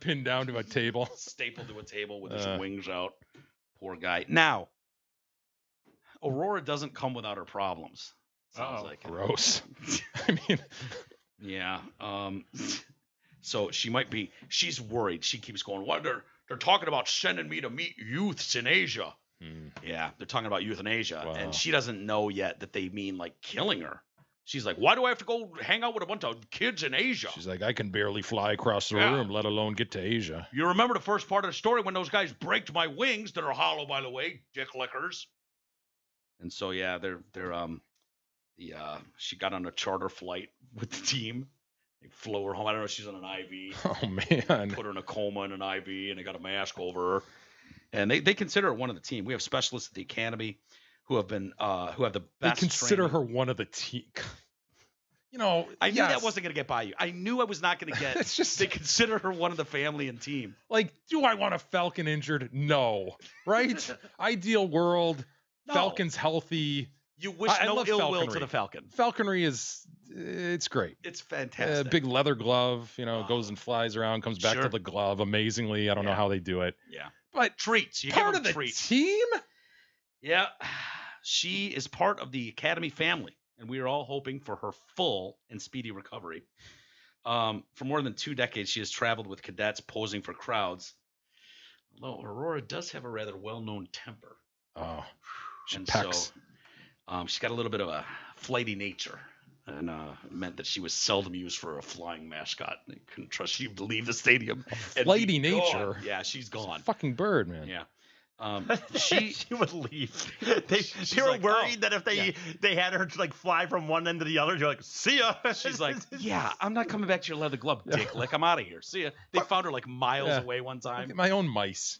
pinned down to a table. Stapled to a table with his wings out. Poor guy. Now, Aurora doesn't come without her problems. Sounds like it. Gross. I mean, Yeah. So she's worried. She keeps going, what? They're talking about sending me to meet youths in Asia. Yeah, they're talking about euthanasia. Wow. And she doesn't know yet that they mean like killing her. She's like, why do I have to go hang out with a bunch of kids in Asia? she's like, I can barely fly across the Yeah. room, let alone get to Asia. You remember the first part of the story when those guys braked my wings that are hollow, by the way, dick lickers. And so yeah, she got on a charter flight with the team. They flew her home. I don't know if she's on an IV. Oh man. Put her in a coma in an IV, and they got a mask over her. And they consider her one of the team. We have specialists at the academy who have the They best. consider training. her one of the team. You know, I knew yes. that wasn't going to get by you. I knew I was not going to get. It's just They consider her one of the family and team. like, do I want a Falcon injured? No. Right? Ideal world. No. Falcon's healthy. You wish I no love ill will to falconry. the Falcon. Falconry it's great. It's fantastic. Big leather glove, goes and flies around, comes back Sure. to the glove amazingly. I don't know Yeah. how they do it. Yeah. But Treats. You part give of them the treats. team? Yeah. She is part of the Academy family, and we are all hoping for her full and speedy recovery. For more than 2 decades, she has traveled with cadets posing for crowds. Although Aurora does have a rather well-known temper. Oh, she And pecks. so she's got a little bit of a flighty nature, and meant that she was seldom used for a flying mascot. They couldn't trust she to leave the stadium. and be Flighty gone. nature? Yeah, she's It's a gone. fucking bird, man. Yeah. she would leave. They were like, worried oh, that if they had her like fly from one end to the other, you're like, see ya. She's like, yeah, I'm not coming back to your leather glove, dick. Like, I'm out of here. See ya. They found her like miles Yeah. away one Look time. at my own mice.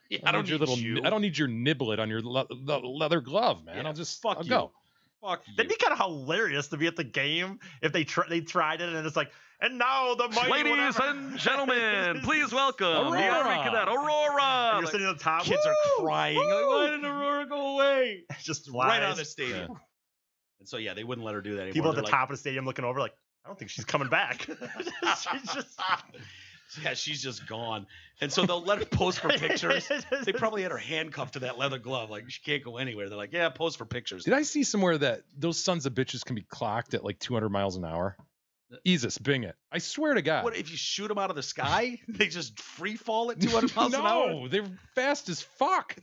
Yeah, I don't need your I don't need your niblet on your leather glove, man. Yeah, I'll fuck you. go. Fuck you. That'd be kind of hilarious to be at the game if they tried it and it's like, and now the mighty Ladies whatever. and gentlemen, please welcome the Aurora. Army Cadet Aurora. You're Like, sitting at the top. kids are crying. Like, why did Aurora go away? Just Right out lies. of the stadium. And so yeah, they wouldn't let her do that anymore. People at the They're top of the stadium looking over like, I don't think she's coming back. She's just Yeah, she's just gone. And so they'll let her pose for pictures. They probably had her handcuffed to that leather glove. Like, she can't go anywhere. They're like, yeah, pose for pictures. Did I see somewhere that those sons of bitches can be clocked at like 200 miles an hour? Jesus, bing it. I swear to God. What, if you shoot them out of the sky, they just free fall at 200 miles an hour? No, they're fast as fuck.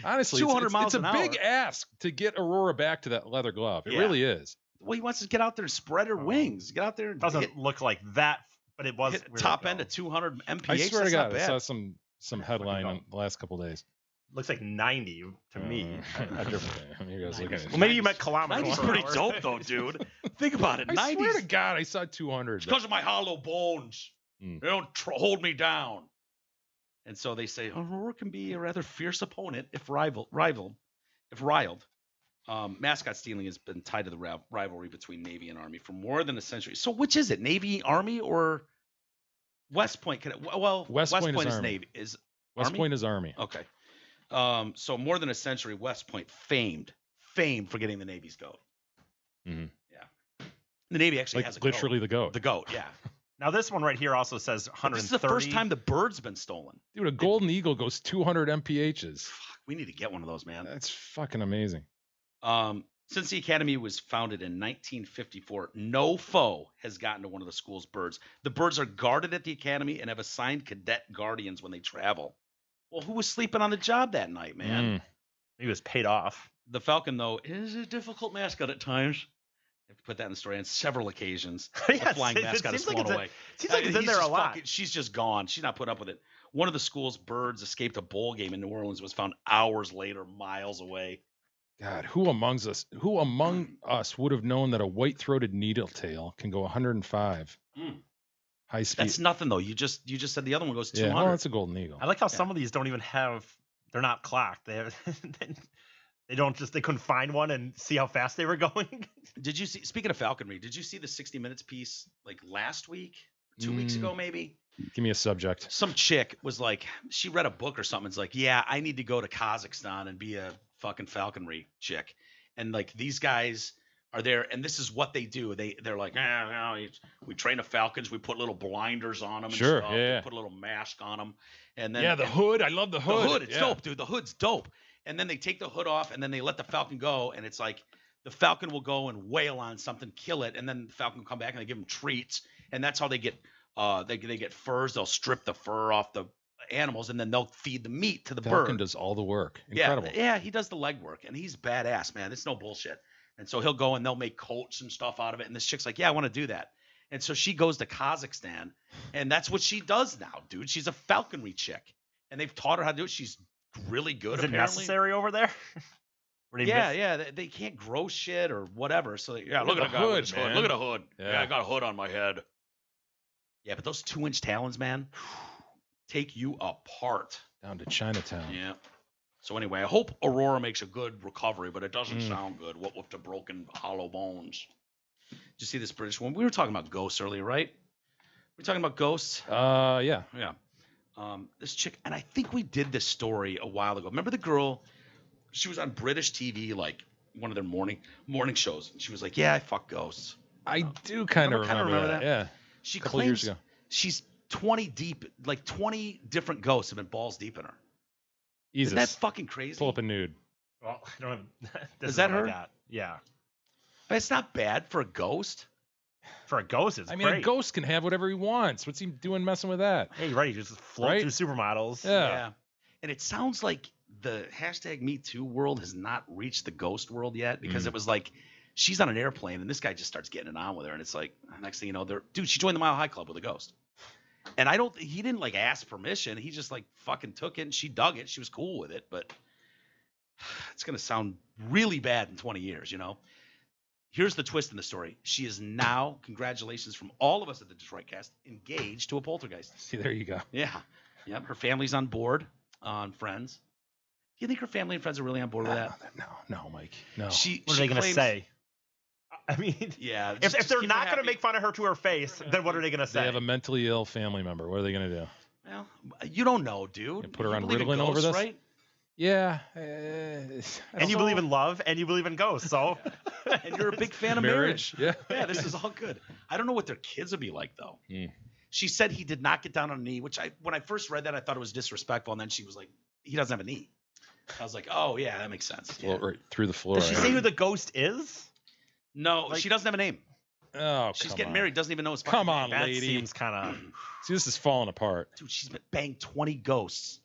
Honestly, 200 miles it's a an big hour. ask to get Aurora back to that leather glove. It really is. Well, he wants to get out there and spread her wings. Get out there and Doesn't look like that, but it was hit top end of 200 mph. I swear to That's not God, I bad. saw some headline on the last couple of days. Looks like 90 to me. Maybe I was looking at it. Well, maybe you meant kilometers 90's per pretty hour. dope, though, dude. Think about it. I 90's swear to God, I saw 200. It's because of my hollow bones. Mm. They don't hold me down. And so they say Aurora can be a rather fierce opponent if riled. Mascot stealing has been tied to the rivalry between Navy and Army for more than a century. So which is it, Navy, Army, or West Point? West Point is Army. Navy. West Army? Point is Army. Okay. So more than a century, West Point famed for getting the Navy's goat. Mm-hmm. Yeah. The Navy actually has a literally goat. the goat. The goat, yeah. Now this one right here also says 130. This is the first time the bird's been stolen. Dude, a golden eagle goes 200 mpHs. We need to get one of those, man. That's fucking amazing. Since the Academy was founded in 1954, no foe has gotten to one of the school's birds. The birds are guarded at the Academy and have assigned cadet guardians when they travel. Well, who was sleeping on the job that night, man? He was paid off. The falcon, though, is a difficult mascot at times. I have to put that in the story on several occasions. Yeah, the flying mascot is flown away. Seems like it's in He's there a just lot. she's just gone. She's not putting up with it. One of the school's birds escaped a bowl game in New Orleans and was found hours later, miles away. God, who among us would have known that a white-throated needletail can go 105 high speed? That's nothing though. You just said the other one goes 200. Yeah, well, it's a golden eagle. I like how some of these don't even have. They're not clocked. They have. They don't just. They couldn't find one and see how fast they were going. Did you see? Speaking of falconry, did you see the 60 Minutes piece like last week, 2 weeks ago, maybe? Give me a subject. Some chick was like, she read a book or something. It's like, yeah, I need to go to Kazakhstan and be a fucking falconry chick. And like these guys are there, and this is what they do. They're like, we train the falcons. We put little blinders on them. Sure, and stuff. yeah. We put a little mask on them, and then The hood. I love the hood. The hood, it's dope, dude. The hood's dope. And then they take the hood off, and then they let the falcon go, and it's like the falcon will go and wail on something, kill it, and then the falcon will come back and they give them treats, and that's how they get they get furs. They'll strip the fur off the animals, and then they'll feed the meat to the Falcon bird. does all the work. Incredible. Yeah, he does the legwork, and he's badass, man. It's no bullshit. And so he'll go and they'll make coats and stuff out of it, and this chick's like, yeah, I want to do that. And so she goes to Kazakhstan, and that's what she does now, dude. She's a falconry chick, and they've taught her how to do it. She's really good. Is it apparently. necessary over there? They can't grow shit or whatever. So look at the hood, man. Look at the hood. Yeah, I got a hood on my head. Yeah, but those 2-inch talons, man, take you apart. Down to Chinatown. Yeah. So anyway, I hope Aurora makes a good recovery, but it doesn't sound good. What with the broken, hollow bones? Did you see this British one? We were talking about ghosts earlier, right? We talking about ghosts? Yeah. Yeah. This chick, and I think we did this story a while ago. Remember the girl? She was on British TV, like one of their morning shows. And she was like, "Yeah, I fuck ghosts." I do kind of remember that. Yeah. She couple claims years ago. she's 20 deep, like 20 different ghosts have been balls deep in her. Jesus. Isn't that fucking crazy? Pull up a nude. Well, I don't have, this Is that what I her? got. Yeah. It's not bad for a ghost. For a ghost, it's I mean, great. a ghost can have whatever he wants. What's he doing messing with that? Hey, you're right. You just float Right? through supermodels. Yeah. And it sounds like the hashtag Me Too world has not reached the ghost world yet, because it was like she's on an airplane and this guy just starts getting it on with her, and it's like next thing you know, she joined the Mile High Club with a ghost. And he didn't like ask permission. He just like fucking took it and she dug it. She was cool with it, but it's going to sound really bad in 20 years, you know? Here's the twist in the story. She is now, congratulations from all of us at the Detroit Cast, engaged to a poltergeist. See, there you go. Yeah. Yep. Her family's on board, on Friends. Do you think her family and friends are really on board with that? No, Mike. No. What are they going to say? I mean, Yeah. if they're keep her not going to happy. make fun of her to her face, then what are they going to say? They have a mentally ill family member. What are they going to do? Well, you don't know, dude. You put her You on believe in Ritalin over ghosts, this? right? Yeah. And you believe in love, and you believe in ghosts, so. And you're a big fan of marriage. marriage. Yeah. Yeah, this is all good. I don't know what their kids would be like, though. She said he did not get down on a knee, which when I first read that, I thought it was disrespectful. And then she was like, he doesn't have a knee. I was like, oh, yeah, that makes sense. Well, right through the floor. Does she say who the ghost is? No, she doesn't have a name. Oh, she's come getting on. married, doesn't even know his fucking Come on, name. That lady. seems kind of. See, this is falling apart. Dude, she's been banged 20 ghosts.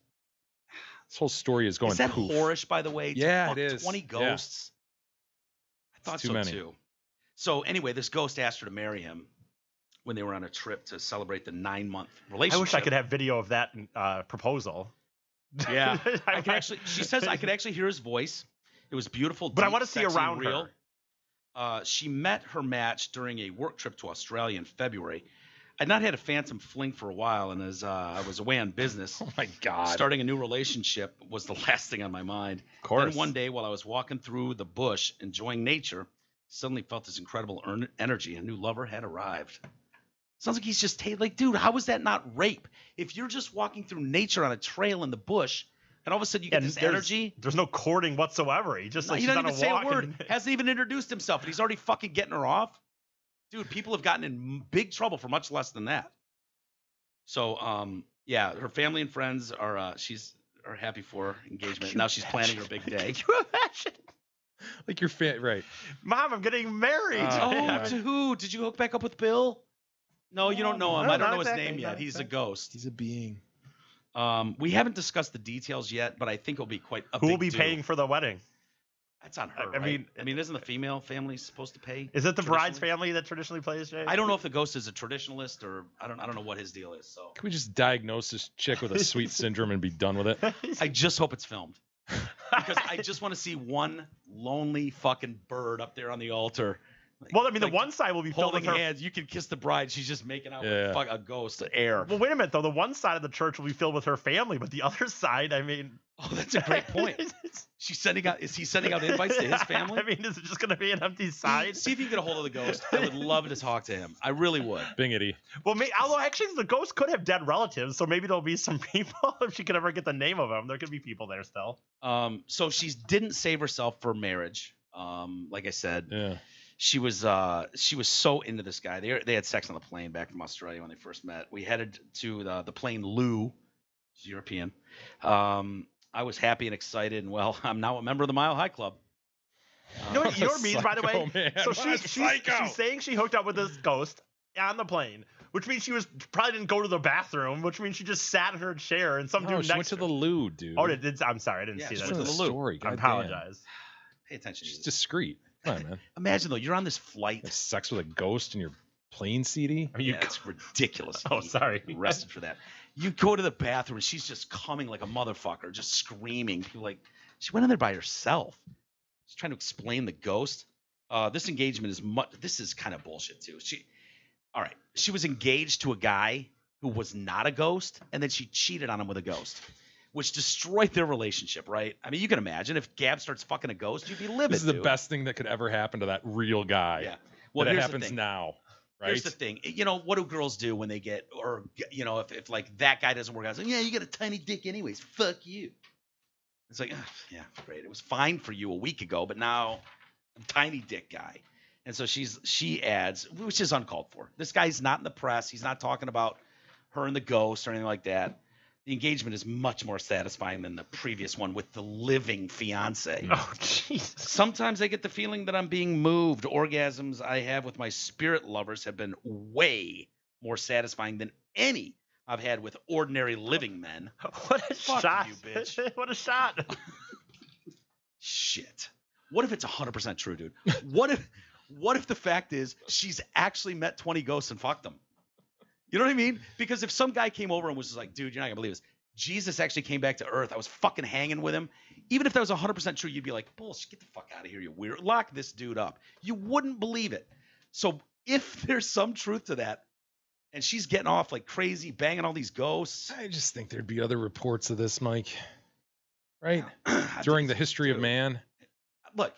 This whole story is going Is that poof. whorish, by the way? Yeah, to fuck it is. 20 ghosts? Yeah. I thought too so, many. too. So anyway, this ghost asked her to marry him when they were on a trip to celebrate the 9-month relationship. I wish I could have video of that proposal. Yeah. I can actually. She says I could actually hear his voice. It was beautiful. But I deep, want to see sexy, around real. her. She met her match during a work trip to Australia in February. I'd not had a phantom fling for a while, and as I was away on business, Oh my God. starting a new relationship was the last thing on my mind. Of course. Then one day, while I was walking through the bush enjoying nature, suddenly felt this incredible energy. A new lover had arrived. Sounds like he's just like, dude, how is that not rape? If you're just walking through nature on a trail in the bush, and all of a sudden you get this energy. There's no courting whatsoever. He just like He she's doesn't on even say a walk word. and- Hasn't even introduced himself, and he's already fucking getting her off. Dude, people have gotten in big trouble for much less than that. So, yeah, her family and friends are happy for her engagement. Now she's planning her big day. Can you imagine? Like your right. Mom, I'm getting married. Oh, to who? Did you hook back up with Bill? No, you don't know him. No, I don't know not his exactly, name yet. not He's a exactly. ghost. He's a being. We haven't discussed the details yet, but I think it'll be quite a Who will big be do. paying for the wedding? That's on her. I right? Isn't the female family supposed to pay? Is it the bride's traditionally? family that traditionally plays, Jay? I don't know if the ghost is a traditionalist or I don't know what his deal is. So Can we just diagnose this chick with a sweet syndrome and be done with it? I just hope it's filmed because I just want to see one lonely fucking bird up there on the altar. Well, I mean, Like, the one side will be filled holding with her. hands. You can kiss the bride. She's just making out Yeah. with a ghost, air. Well, wait a minute, though. The one side of the church will be filled with her family, but the other side, I mean. Oh, that's a great point. She's sending out. Is he sending out invites to his family? I mean, is it just going to be an empty side? See if you can get a hold of the ghost. I would love to talk to him. I really would. Bingity. Well, although actually the ghost could have dead relatives, so maybe there'll be some people. If she could ever get the name of them, there could be people there still. So she didn't save herself for marriage. Like I said, Yeah. she was so into this guy. They had sex on the plane back from Australia when they first met. We headed to the plane Lou, she's European. I was happy and excited, and well, I'm now a member of the Mile High Club. You know what it means, by the way? Psycho, man. So What a she's psycho. saying she hooked up with this ghost on the plane, which means she probably didn't go to the bathroom, which means she just sat in her chair and some No, dude she next went to the loo, dude. Oh, I'm sorry, I didn't Yeah, see she that. went Listen to to the the loo. story. I goddamn. apologize. Pay attention. She's discreet. Come on, man. Imagine though, you're on this flight. Have sex with a ghost in your plane CD? I mean, Yeah, it's ridiculous. Oh, sorry. Arrested for that. You go to the bathroom and she's just coming like a motherfucker, just screaming. People like, she went in there by herself. She's trying to explain the ghost. This engagement is this is kind of bullshit too. She was engaged to a guy who was not a ghost, and then she cheated on him with a ghost, which destroyed their relationship, right? I mean, you can imagine if Gab starts fucking a ghost, you'd be livid. This is the dude. best thing that could ever happen to that real guy. Yeah. Well, But it here's the happens thing. now, right? Here's the thing. You know, what do girls do when they get, or, you know, if like that guy doesn't work out, it's like, yeah, you got a tiny dick anyways. Fuck you. It's like, yeah, great. It was fine for you a week ago, but now I'm tiny dick guy. And so she adds, which is uncalled for. This guy's not in the press. He's not talking about her and the ghost or anything like that. The engagement is much more satisfying than the previous one with the living fiance. Oh, Jesus. Sometimes I get the feeling that I'm being moved. Orgasms I have with my spirit lovers have been way more satisfying than any I've had with ordinary living men. What a Fuck shot. you, bitch. What a shot. Shit. What if it's 100% true, dude? What if the fact is she's actually met 20 ghosts and fucked them? You know what I mean? Because if some guy came over and was just like, dude, you're not going to believe this. Jesus actually came back to earth. I was fucking hanging with him. Even if that was 100% true, you'd be like, bullshit, get the fuck out of here, you weird. Lock this dude up. You wouldn't believe it. So if there's some truth to that, and she's getting off like crazy, banging all these ghosts. I just think there'd be other reports of this, Mike. Right? I During think the history of dude, man. Look,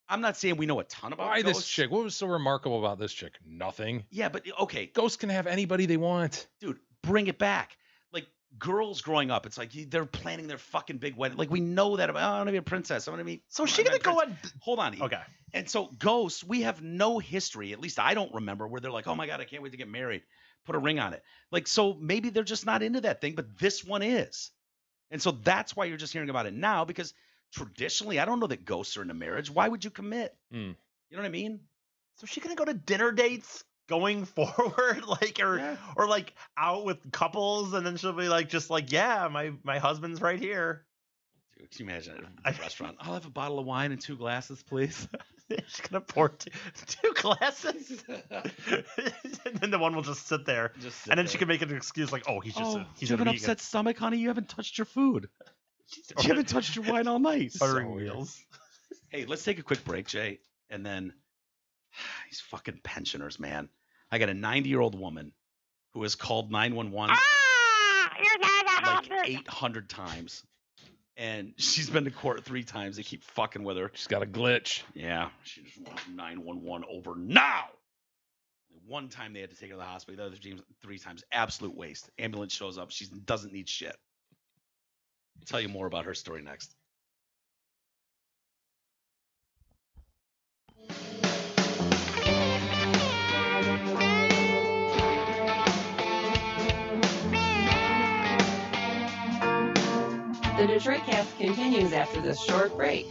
I'm not saying we know a ton about Why ghosts. this chick? What was so remarkable about this chick? Nothing. Yeah, but okay, Ghosts can have anybody they want. dude, bring it back. Like girls growing up, it's like they're planning their fucking big wedding. Like we know that about, I want to be a princess. I want to be. So is she going to go on? Hold on. Ian. Okay. And so ghosts, we have no history. At least I don't remember where they're like, oh my god, I can't wait to get married. put a ring on it. Like, so maybe they're just not into that thing, but this one is. And so that's why you're just hearing about it now, because traditionally, I don't know that ghosts are into marriage. Why would you commit? You know what I mean? So is she gonna go to dinner dates going forward, like, or like out with couples, and then she'll be like, just like, yeah, my husband's right here. Dude, can you imagine at a restaurant? I'll have a bottle of wine and 2 glasses, please. She's gonna pour two glasses, and then the one will just sit there, and then she can make an excuse like, "Oh, he's you have an upset stomach, honey. You haven't touched your food. You haven't touched your wine all night." Ordering meals. Hey, let's take a quick break, Jay, and then these fucking pensioners, man. I got a 90-year-old woman who has called 911 like 800 times. And she's been to court 3 times. They keep fucking with her. She's got a glitch. Yeah. She just wants 911 over now. One time they had to take her to the hospital. The other 3 times. Absolute waste. Ambulance shows up. She doesn't need shit. I'll tell you more about her story next. The Detroit Cast continues after this short break.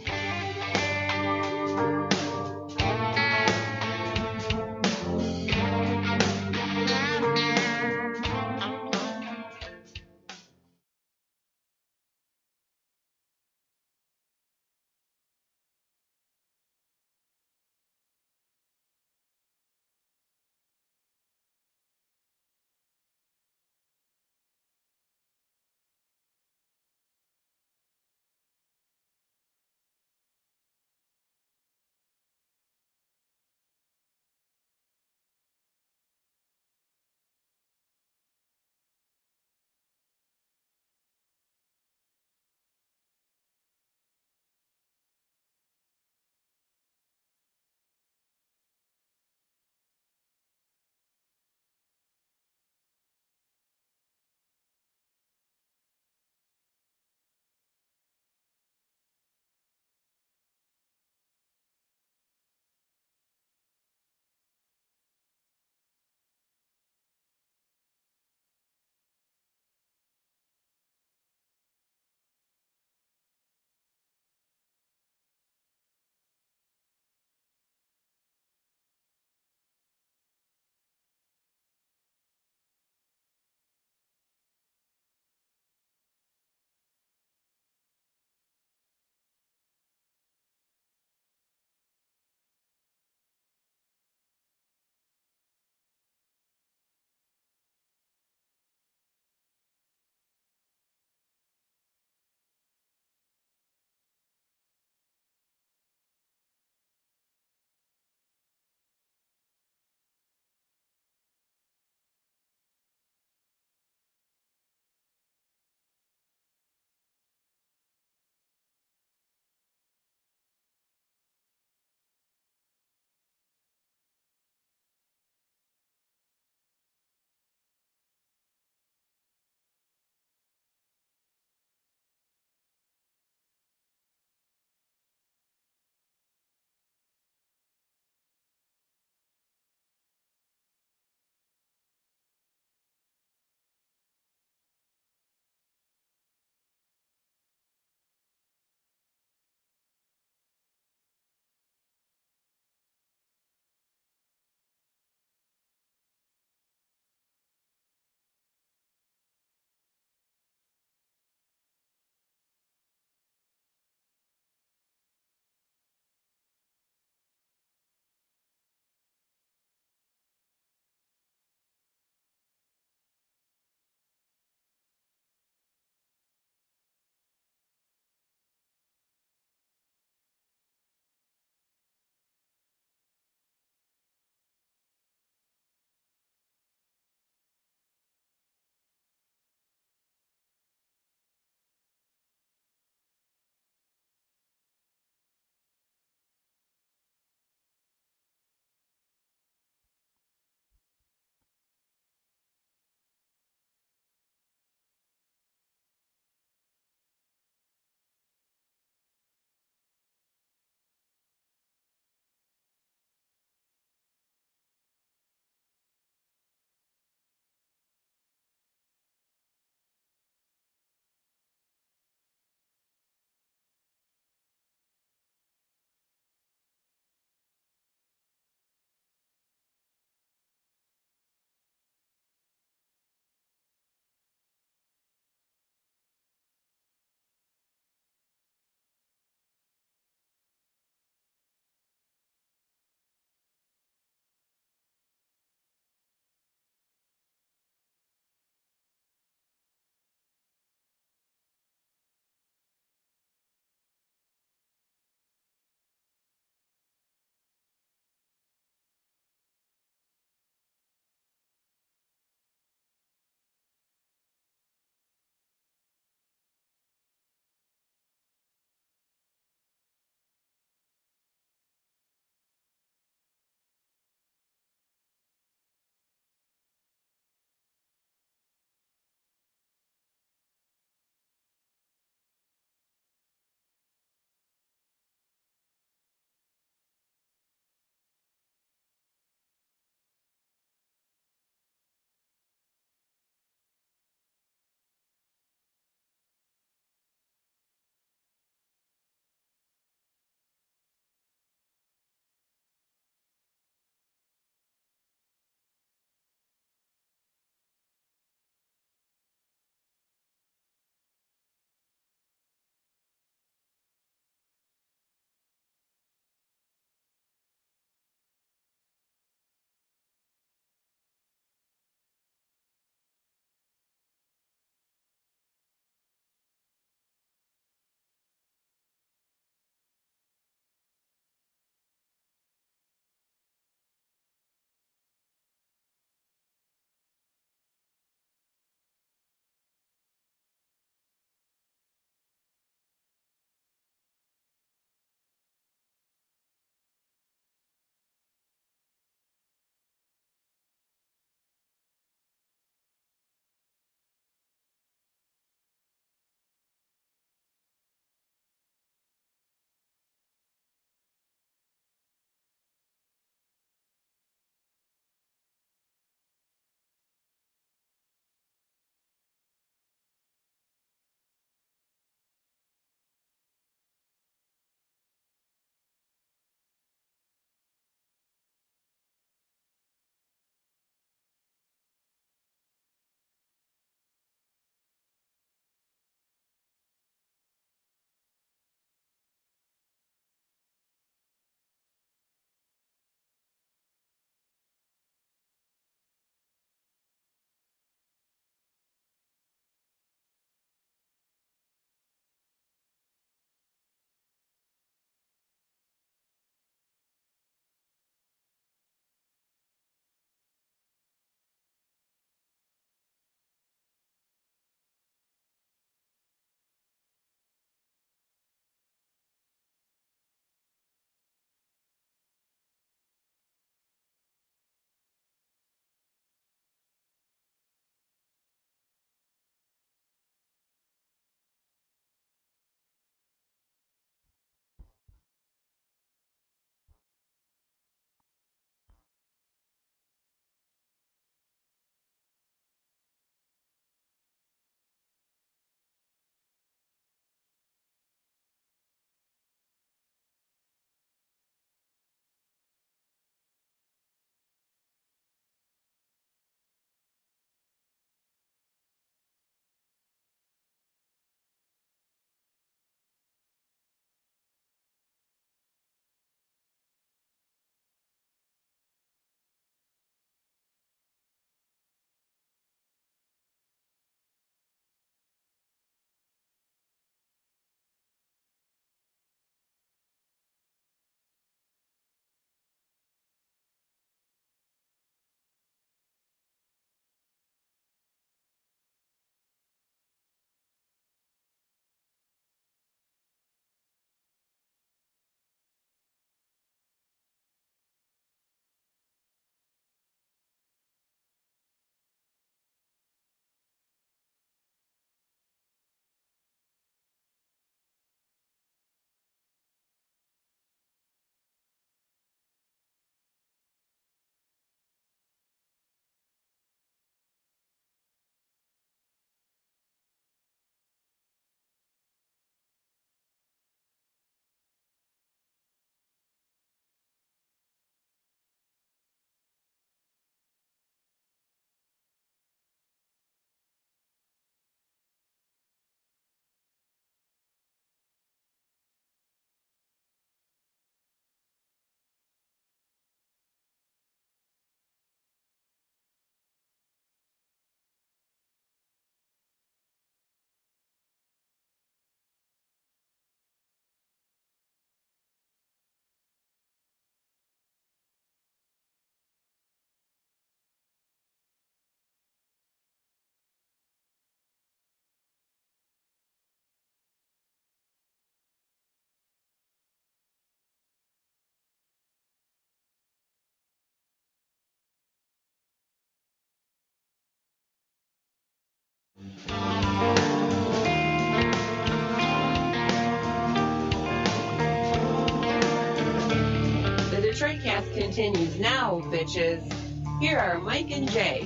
continues now, bitches. Here are Mike and Jay.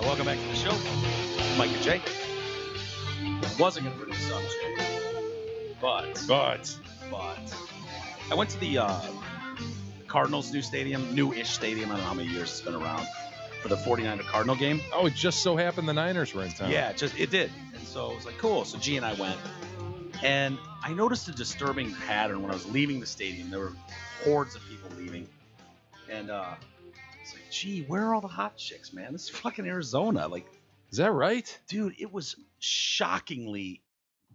Welcome back to the show. Mike and Jay. Wasn't going to bring this up, Jay. But I went to the Cardinals' new stadium, new-ish stadium. I don't know how many years it's been around, for the 49er Cardinal game. Oh, it just so happened the Niners were in town. Yeah, it did. And so it was like, cool. So G and I went. And I noticed a disturbing pattern when I was leaving the stadium. There were hordes of people leaving. And it's like, gee, where are all the hot chicks, man? This is fucking Arizona. Like, Is that right? dude, it was shockingly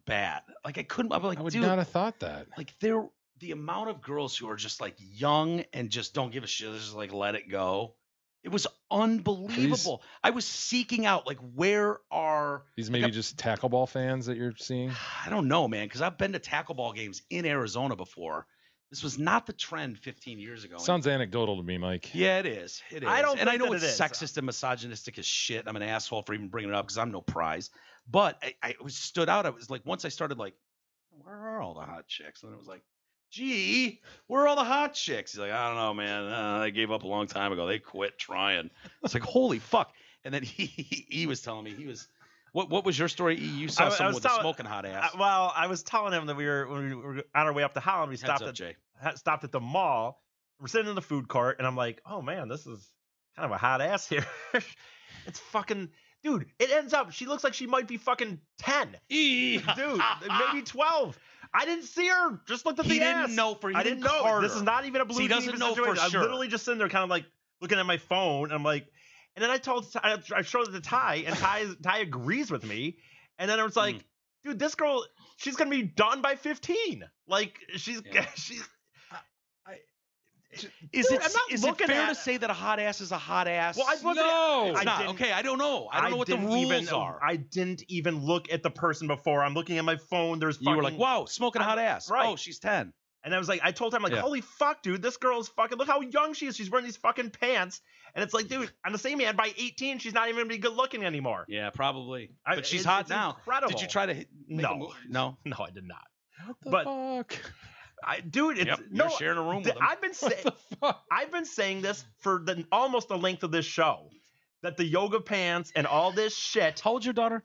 bad. Like, I'm like, I would dude, not have thought that. like the amount of girls who are just like young and just don't give a shit, just like let it go. It was unbelievable. I was seeking out like, where are These maybe just tackle ball fans that you're seeing? I don't know, man, because I've been to tackle ball games in Arizona before. This was not the trend 15 years ago. Sounds anecdotal to me, Mike. Yeah, it is. It is. I don't and I think know that it's it is. sexist and misogynistic as shit. I'm an asshole for even bringing it up because I'm no prize. But I was stood out. I was like, once I started like, where are all the hot chicks? And it was like, gee, where are all the hot chicks? He's like, I don't know, man. They gave up a long time ago. They quit trying. It's like, holy fuck. And then he was telling me what was your story? You saw someone with a smoking hot ass. Well, I was telling him that when we were on our way up to Holland, we stopped stopped at the mall. We're sitting in the food court, and I'm like, oh man, this is kind of a hot ass here. It's fucking, dude. It ends up, she looks like she might be fucking 10, dude, maybe 12. I didn't see her. Just looked at the ass. I didn't know. This is not even a blue. He doesn't know for sure. I'm literally just sitting there, kind of like looking at my phone. And I'm like, and then I showed it to Ty, and Ty agrees with me. And then I was like, dude, this girl, she's gonna be done by 15. Like she's. Is it fair to say that a hot ass is a hot ass? Well, it's not. Okay, I don't know. I don't know what the rules are. I didn't even look at the person before. I'm looking at my phone. You were like, wow, smoking a hot ass. Right. Oh, she's 10. And I was like, I told him, holy fuck, dude, this girl's fucking, look how young she is. She's wearing these fucking pants. And it's like, dude, on the same hand, by 18, she's not even going to be good looking anymore. Yeah, probably. But she's hot now. Incredible. Did you try to No, I did not. What the fuck? Dude, it's you're sharing a room with him. I've been saying this for almost the length of this show, that the yoga pants and all this shit. How old's your daughter?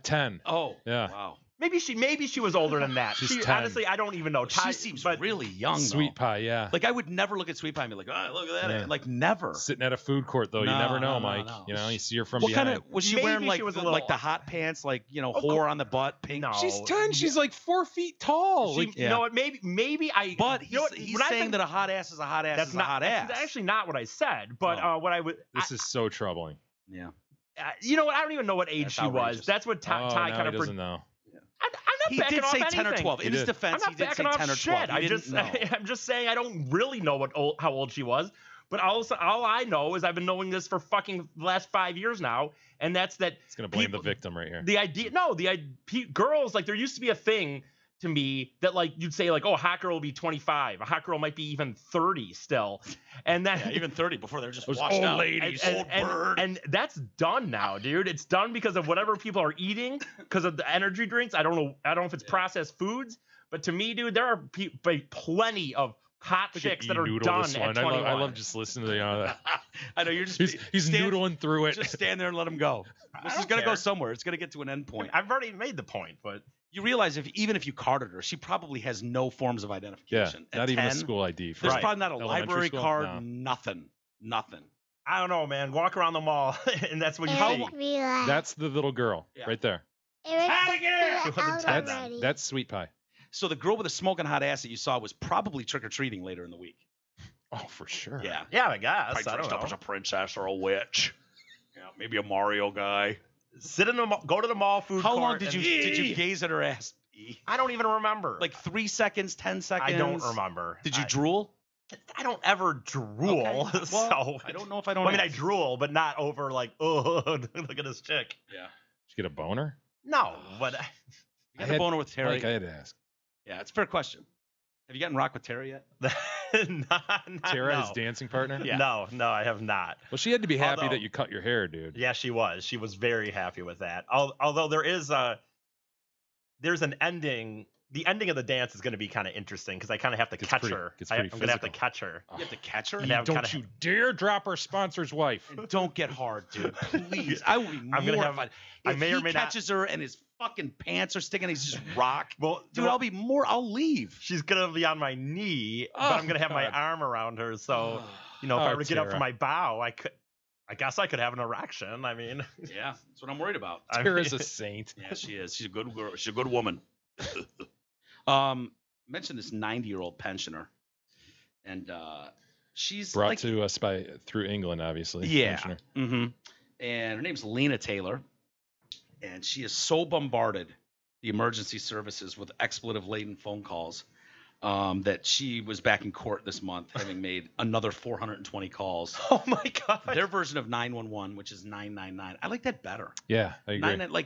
10. Oh, yeah. Wow. Maybe she was older than that. She's 10. Honestly, I don't even know. She seems really young. Sweet though. pie, yeah. Like I would never look at Sweet Pie and be like, oh, look at that. Yeah. Like never. Sitting at a food court though, you never know, Mike. No. You know, you see her from what behind. kind of was she Maybe wearing? Like she was a like little- the hot pants, like whore on the butt, pink. No. She's 10. She's like 4 feet tall. You know what? Maybe I. But you know what? he's saying that a hot ass is a hot ass. That's is a hot ass. That's actually not what I said. But what I would. This is so troubling. Yeah. You know what? I don't even know what age That's she outrageous. was. That's what Ty kind of. He doesn't know. I'm not He backing did off say anything. 10 or 12. In his defense, I'm he not did say backing 10 or off 12. shit. I'm just saying I don't really know how old she was. But all I know is I've been knowing this for fucking the last 5 years now, and that's that. It's gonna blame the victim right here. The idea, girls, like there used to be a thing to me that like you'd say like, oh, a hot girl will be 25, a hot girl might be even 30 still, and then even 30 before they're just Those washed old out. ladies. and that's done now, dude. It's done because of whatever people are eating, because of the energy drinks. I don't know if it's processed foods, but to me, dude, there are plenty of hot chicks that are done at 21. I love just listening to the. I know you're just He's noodling through it. Just stand there and let him go. This is gonna go somewhere. It's gonna get to an end point. I've already made the point, but you realize even if you carded her, she probably has no forms of Yeah, identification. not At even a 10, school ID. There's Right. probably not a Elementary library school? card. No. Nothing. I don't know, man. Walk around the mall, and that's what you see. That's the little girl right there. That's Sweet Pie. So the girl with the smoking hot ass that you saw was probably trick or treating later in the week. Oh, for sure. Yeah. Yeah, I guess. Probably I don't dressed up know. as a princess or a witch. Yeah, maybe a Mario guy. Sit in the mall, go to the mall food How court. long did you gaze at her ass? I don't even remember. Like 3 seconds, 10 seconds? I don't remember. Did you drool? I don't ever drool. Okay. Well, So I don't know if I don't. Well, I mean, I ask. drool, but not over like, oh, look at this chick. Yeah. Did you get a boner? No, but You got a boner with Terry? Like I had to ask. Yeah, it's a fair question. Have you gotten rock with Terry yet? Tara, no. his dancing partner? Yeah. No, I have not. Well, she had to be happy Although- that you cut your hair, dude. Yeah, she was. She was very happy with that. Although there's an ending the ending of the dance is going to be kind of interesting because I kind of have to catch her. I'm going to have to catch her. You have to catch her? Don't you dare drop our sponsor's wife. And don't get hard, dude. Please. I will be mortified. If he catches her and his fucking pants are sticking, he's just rock. Well, dude, I'll leave. She's going to be on my knee, but I'm going to have my arm around her. So, if I were to get up from my bow, I guess I could have an erection. I mean, yeah, that's what I'm worried about. Tara's a saint. Yeah, she is. She's a good girl. She's a good woman. Mentioned this 90-year-old pensioner, and she's brought to us through England, obviously. Yeah. Mm-hmm. And her name's Lena Taylor, and she has so bombarded the emergency services with expletive-laden phone calls that she was back in court this month, having made another 420 calls. Oh my God! Their version of 911, which is 999. I like that better. Yeah, I agree.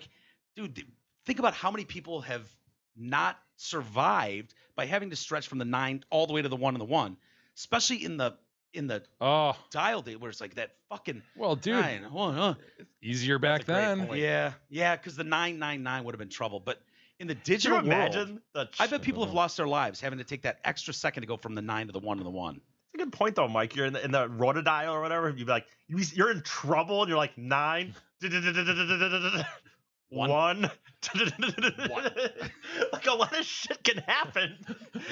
Dude, think about how many people have not survived by having to stretch from the 9 all the way to the 1 and the 1, especially in the dial date where it's like that fucking. Well, dude, 9, easier back then. Yeah, because the 999 would have been trouble, but in the digital world, I bet people have lost their lives having to take that extra second to go from the 9 to the 1 to the 1. That's a good point, though, Mike. You're in the rotodial or whatever. You'd be like, you're in trouble, and you're like 9. 1. Like a lot of shit can happen.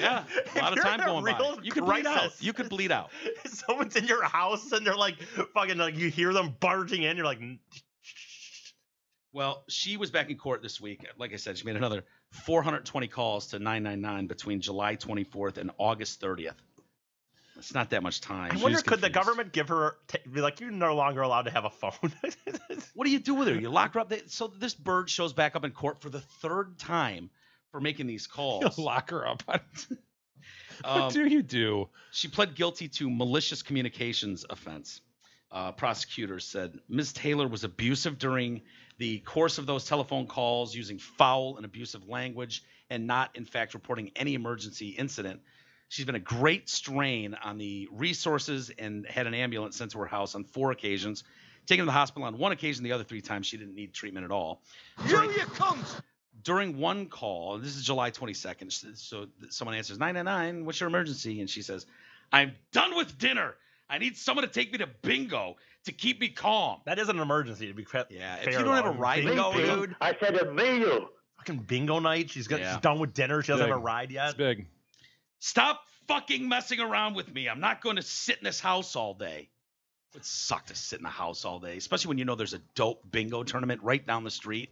Yeah, a lot of time going by. You could bleed out. You could bleed out. Someone's in your house and they're like fucking you hear them barging in. You're like. Well, she was back in court this week. Like I said, she made another 420 calls to 999 between July 24th and August 30th. It's not that much time. I wonder, could the government give her be like, you're no longer allowed to have a phone? What do you do with her? You lock her up. So this bird shows back up in court for the 3rd time for making these calls. You lock her up. What do you do? She pled guilty to malicious communications offense. Prosecutors said Ms. Taylor was abusive during the course of those telephone calls, using foul and abusive language, and not, in fact, reporting any emergency incident. She's been a great strain on the resources and had an ambulance sent to her house on 4 occasions, taken to the hospital on 1 occasion. The other 3 times she didn't need treatment at all. During one call, and this is July 22nd, so someone answers, 999, what's your emergency? And she says, I'm done with dinner. I need someone to take me to bingo to keep me calm. That is an emergency, to be fair. Yeah, if you don't have a ride to go, dude. I said a bingo. Fucking bingo night. She's done with dinner. She doesn't have a ride yet. It's big. Stop fucking messing around with me. I'm not going to sit in this house all day. It would suck to sit in the house all day, especially when you know there's a dope bingo tournament right down the street.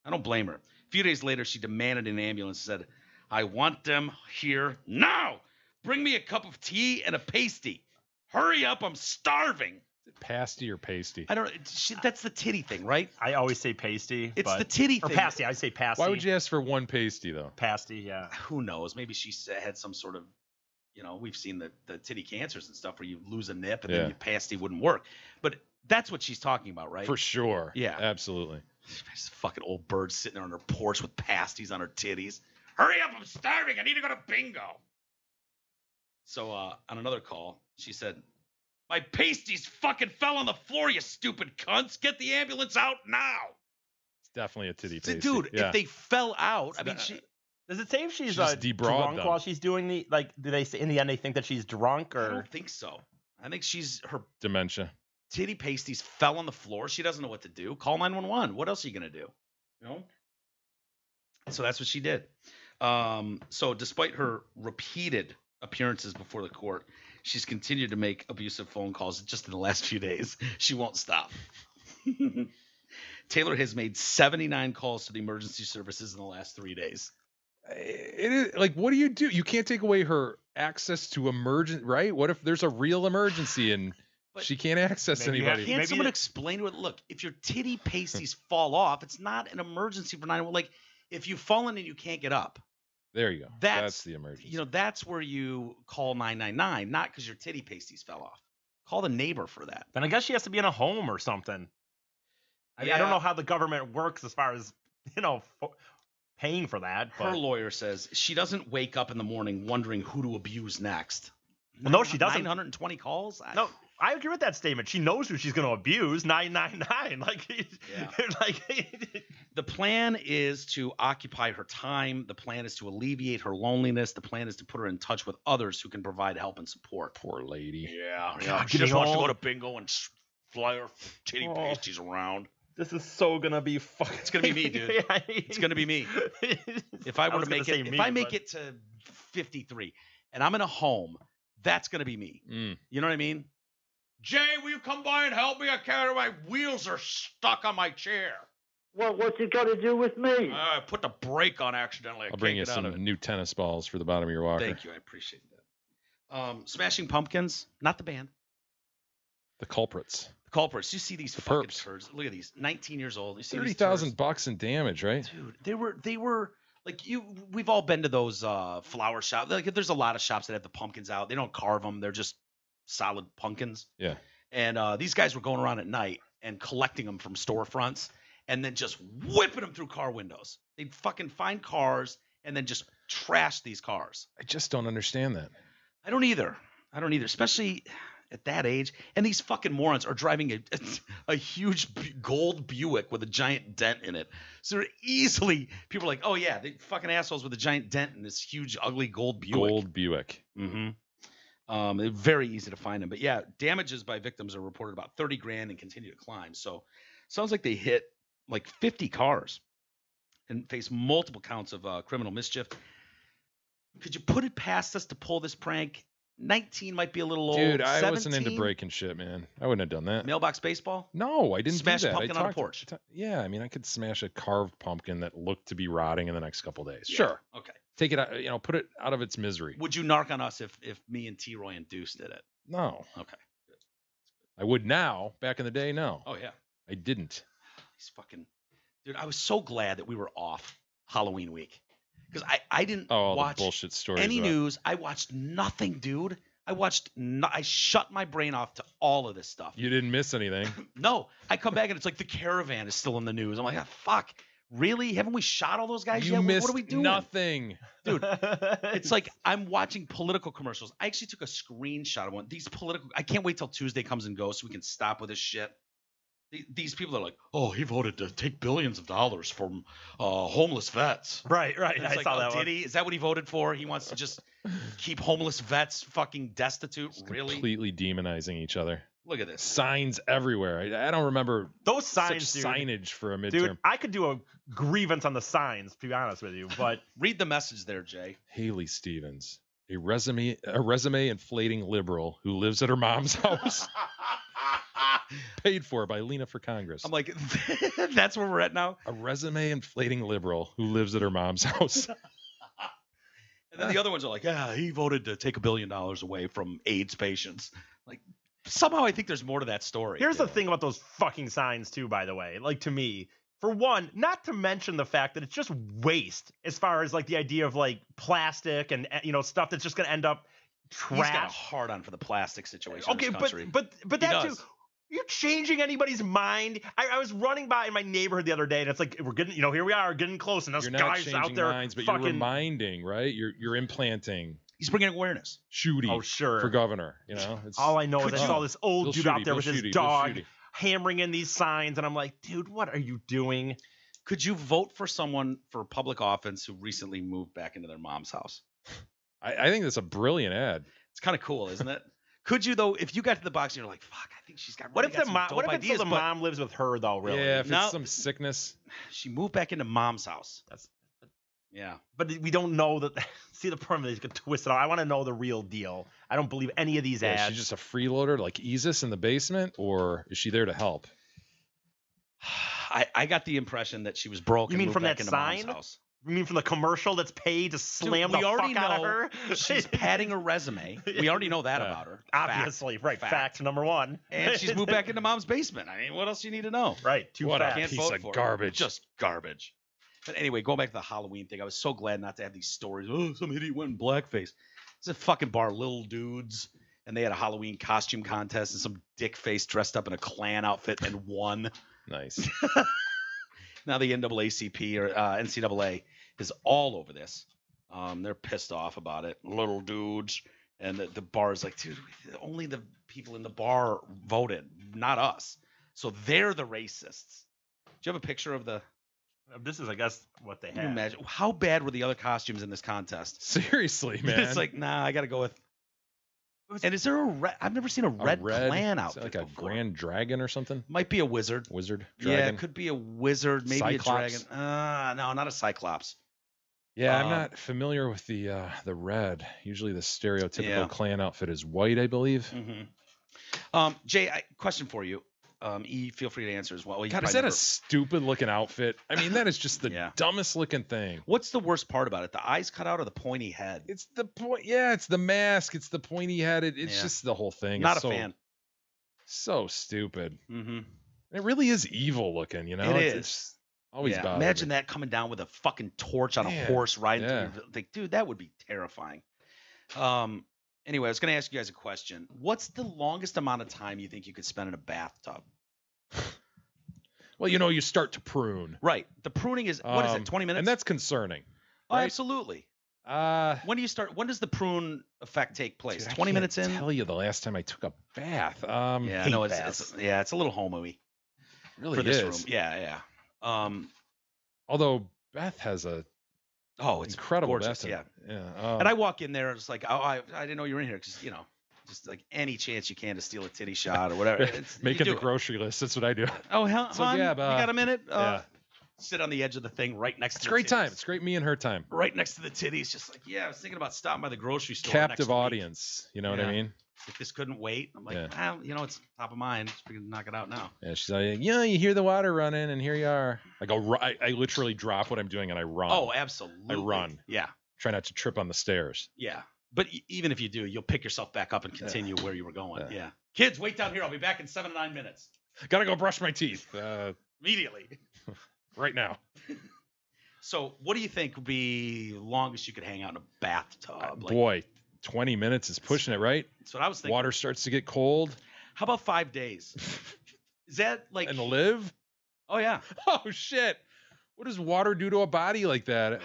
I don't blame her. A few days later, she demanded an ambulance and said, I want them here now. Bring me a cup of tea and a pasty. Hurry up. I'm starving. Pasty or pasty? I don't know. That's the titty thing, right? I always say pasty. It's the titty thing. Or pasty. I say pasty. Why would you ask for 1 pasty, though? Pasty, yeah. Who knows? Maybe she had some sort of, we've seen the titty cancers and stuff where you lose a nip and then your pasty wouldn't work. But that's what she's talking about, right? For sure. Yeah. Absolutely. This fucking old bird sitting there on her porch with pasties on her titties. Hurry up. I'm starving. I need to go to bingo. So on another call, she said, my pasties fucking fell on the floor, you stupid cunts. Get the ambulance out now. It's definitely a titty pasty. Dude, if they fell out, does it say if she's drunk while she's doing the, do they say in the end they think that she's drunk or? I don't think so. I think her dementia. Titty pasties fell on the floor. She doesn't know what to do. Call 911. What else are you going to do? So that's what she did. So despite her repeated appearances before the court, she's continued to make abusive phone calls just in the last few days. She won't stop. Taylor has made 79 calls to the emergency services in the last 3 days. It is like, what do? You can't take away her access to emergency, right? What if there's a real emergency and she can't access anybody? Can't someone explain to it? Look, if your titty pasties fall off, it's not an emergency for 911. Like if you've fallen and you can't get up. There you go. That's the emergency. That's where you call 999, not because your titty pasties fell off. Call the neighbor for that. Then I guess she has to be in a home or something. I don't know how the government works as far as, paying for that. But her lawyer says she doesn't wake up in the morning wondering who to abuse next. Well, no, she doesn't. 920 calls? No, I agree with that statement. She knows who she's going to abuse. 999. The plan is to occupy her time. The plan is to alleviate her loneliness. The plan is to put her in touch with others who can provide help and support. Poor lady. Yeah. God, She just wants to old. go to bingo and fly her titty pasties around. This is so going to be fucking. It's gonna be me, dude. It's gonna be me. If I were to make it, if I make it to 53 and I'm in a home, that's gonna be me. You know what I mean? Jay, will you come by and help me? My wheels are stuck on my chair. Well, what's it got to do with me? I put the brake on accidentally. I'll bring you some new tennis balls for the bottom of your walker. Thank you. I appreciate that. Smashing Pumpkins, not the band. The culprits. The culprits. You see these The fucking perps. turds. Look at these. 19 years old. You see $30,000 in damage, right? Dude, they were like we've all been to those flower shops. Like there's a lot of shops that have the pumpkins out. They don't carve them. They're just solid pumpkins. Yeah. And these guys were going around at night and collecting them from storefronts and then just whipping them through car windows. They'd fucking find cars and then just trash these cars. I just don't understand that. I don't either, especially at that age. And these fucking morons are driving a huge gold Buick with a giant dent in it. So they're easily, people are like, oh yeah, they fucking assholes with a giant dent in this huge, ugly gold Buick. Gold Buick. Mm-hmm. They're very easy to find them. But yeah, damages by victims are reported about 30 grand and continue to climb. So sounds like they hit like 50 cars and face multiple counts of criminal mischief. Could you put it past us to pull this prank? 19 might be a little old. Dude, I 17? wasn't into breaking shit, man. I wouldn't have done that. Mailbox baseball? No, I didn't Smash do that. pumpkin on a porch. Yeah, I mean, I could smash a carved pumpkin that looked to be rotting in the next couple days. Yeah. Sure. Okay. Take it out, put it out of its misery. Would you narc on us if me and T-Roy and Deuce did it? No. Okay. I would now. Back in the day, no. Oh, yeah. I didn't. He's fucking... Dude, I was so glad that we were off Halloween week. Because I didn't watch the bullshit stories any about... news. I watched nothing, dude. I shut my brain off to all of this stuff. You didn't miss anything. No. I come back and it's like the caravan is still in the news. I'm like, fuck. Really? Haven't we shot all those guys You yet? missed What are we doing? nothing. Dude, it's like I'm watching political commercials. I actually took a screenshot of one. I can't wait till Tuesday comes and goes so we can stop with this shit. These people are like, oh, he voted to take billions of dollars from homeless vets. Right. And it's I like, saw that did one. he? Is that what he voted for? He wants to just keep homeless vets fucking destitute? Really? Completely demonizing each other. Look at this. Signs everywhere. I don't remember Those signs, such dude. signage for a midterm. Dude, I could do a grievance on the signs, to be honest with you, but Read the message there, Jay. Haley Stevens, a resume inflating liberal who lives at her mom's house, paid for by Lena for Congress. I'm like, that's where we're at now. A resume inflating liberal who lives at her mom's house. And then the other ones are like, yeah, he voted to take $1 billion away from AIDS patients. Like, somehow I think there's more to that story. here's the thing about those fucking signs too, by the way. Like, to me, for one, not to mention the fact that it's just waste as far as like the idea of like plastic and stuff that's just gonna end up trash. He's got a hard on for the plastic situation Okay, in this country. but He that too. does. You changing anybody's mind? I was running by in my neighborhood the other day, and it's like we're getting, here we are getting close, and those You're not guys changing out there minds, but fucking. you're reminding, right? You're implanting. He's bringing awareness. Shooty Oh, sure. for governor. It's, All I know is I saw this old Bill dude out Shooty, there Bill with his Shooty, Bill dog Shooty. hammering in these signs, and I'm like, dude, what are you doing? Could you vote for someone for public office who recently moved back into their mom's house? I think that's a brilliant ad. It's kind of cool, isn't it? Could you, though, if you got to the box and you're like, fuck, I think she's got What really if got the some mom? dope What if it's ideas, so the but mom lives with her though? Really? Yeah, if No. it's some sickness. she moved back into mom's house. That's. Yeah. But we don't know that. See, the problem is you can twist it out. I want to know the real deal. I don't believe any of these Yeah, ads. she's just a freeloader like Isis in the basement, or is she there to help? I got the impression that she was broke. You and mean moved from back that into mom's sign? house. You mean from the commercial that's paid to slam we the already fuck out of know her? She's padding her resume. We already know that Yeah. about her. Obviously, right. Fact number one. And she's moved back into mom's basement. I mean, what else do you need to know? Right. Two What a facts. Can't piece vote of for her. garbage. Just garbage. But anyway, going back to the Halloween thing, I was so glad not to have these stories. Oh, some idiot went in blackface. It's a fucking bar, Little Dudes, and they had a Halloween costume contest, and some dick face dressed up in a Klan outfit and won. Nice. Now the NAACP or NCAA is all over this. They're pissed off about it. Little Dudes. And the bar is like, dude, only the people in the bar voted, not us. So they're the racists. Do you have a picture of the? This is, I guess, what they Can you had. imagine how bad were the other costumes in this contest? Seriously, man. It's like, nah, I got to go with. And is there a red? I've never seen a red clan is outfit that like a before. grand dragon or something? Might be a wizard. Wizard, Yeah, dragon. it could be a wizard, maybe Cyclops? a dragon. No, not a cyclops. Yeah, I'm not familiar with the red. Usually the stereotypical clan outfit is white, I believe. Mm-hmm. Jay, question for you. E, feel free to answer as well. God, is that a stupid looking outfit? I mean, that is just the dumbest looking thing. What's the worst part about it? The eyes cut out or the pointy head? It's the point. Yeah, it's the mask. It's the pointy head. It's just the whole thing. Not it's a fan. So stupid. Mm-hmm. It really is evil looking, you know? It's always bothered Imagine me. that coming down with a fucking torch on a horse riding through. Like, dude, that would be terrifying. Anyway, I was going to ask you guys a question. What's the longest amount of time you think you could spend in a bathtub? Well, you know, you start to prune. Right. The pruning is, what is it, 20 minutes? And that's concerning. Oh, right? absolutely. When do you start? When does the prune effect take place? Dude, 20 minutes in? I can't tell you the last time I took a bath. Yeah, no, it's a little homo-y. Really for this is. room. Yeah. Although Beth has a it's incredible gorgeous. bath. Yeah. And I walk in there, it's like, I didn't know you were in here because just like any chance you can to steal a titty shot or whatever. Making the grocery list. That's what I do. Oh, hell, So, hon, yeah, you got a minute? Yeah. Sit on the edge of the thing right next to It's the great titties. time. It's great me and her time. Right next to the titties. Just like, I was thinking about stopping by the grocery store. Captive audience. You know what I mean? If this couldn't wait, I'm like, it's top of mind. Just freaking knock it out now. Yeah, she's like, you hear the water running, and here you are. I go, I literally drop what I'm doing, and I run. Oh, absolutely. I run. Yeah. Try not to trip on the stairs. Yeah. But even if you do, you'll pick yourself back up and continue where you were going. Yeah. Kids, wait down here. I'll be back in 7 to 9 minutes. Gotta go brush my teeth. Immediately. Right now. So what do you think would be longest you could hang out in a bathtub? Boy, 20 minutes is pushing it, right? That's what I was thinking. Water starts to get cold. How about 5 days? Is that like... And live? Oh, yeah. Oh, shit. What does water do to a body like that?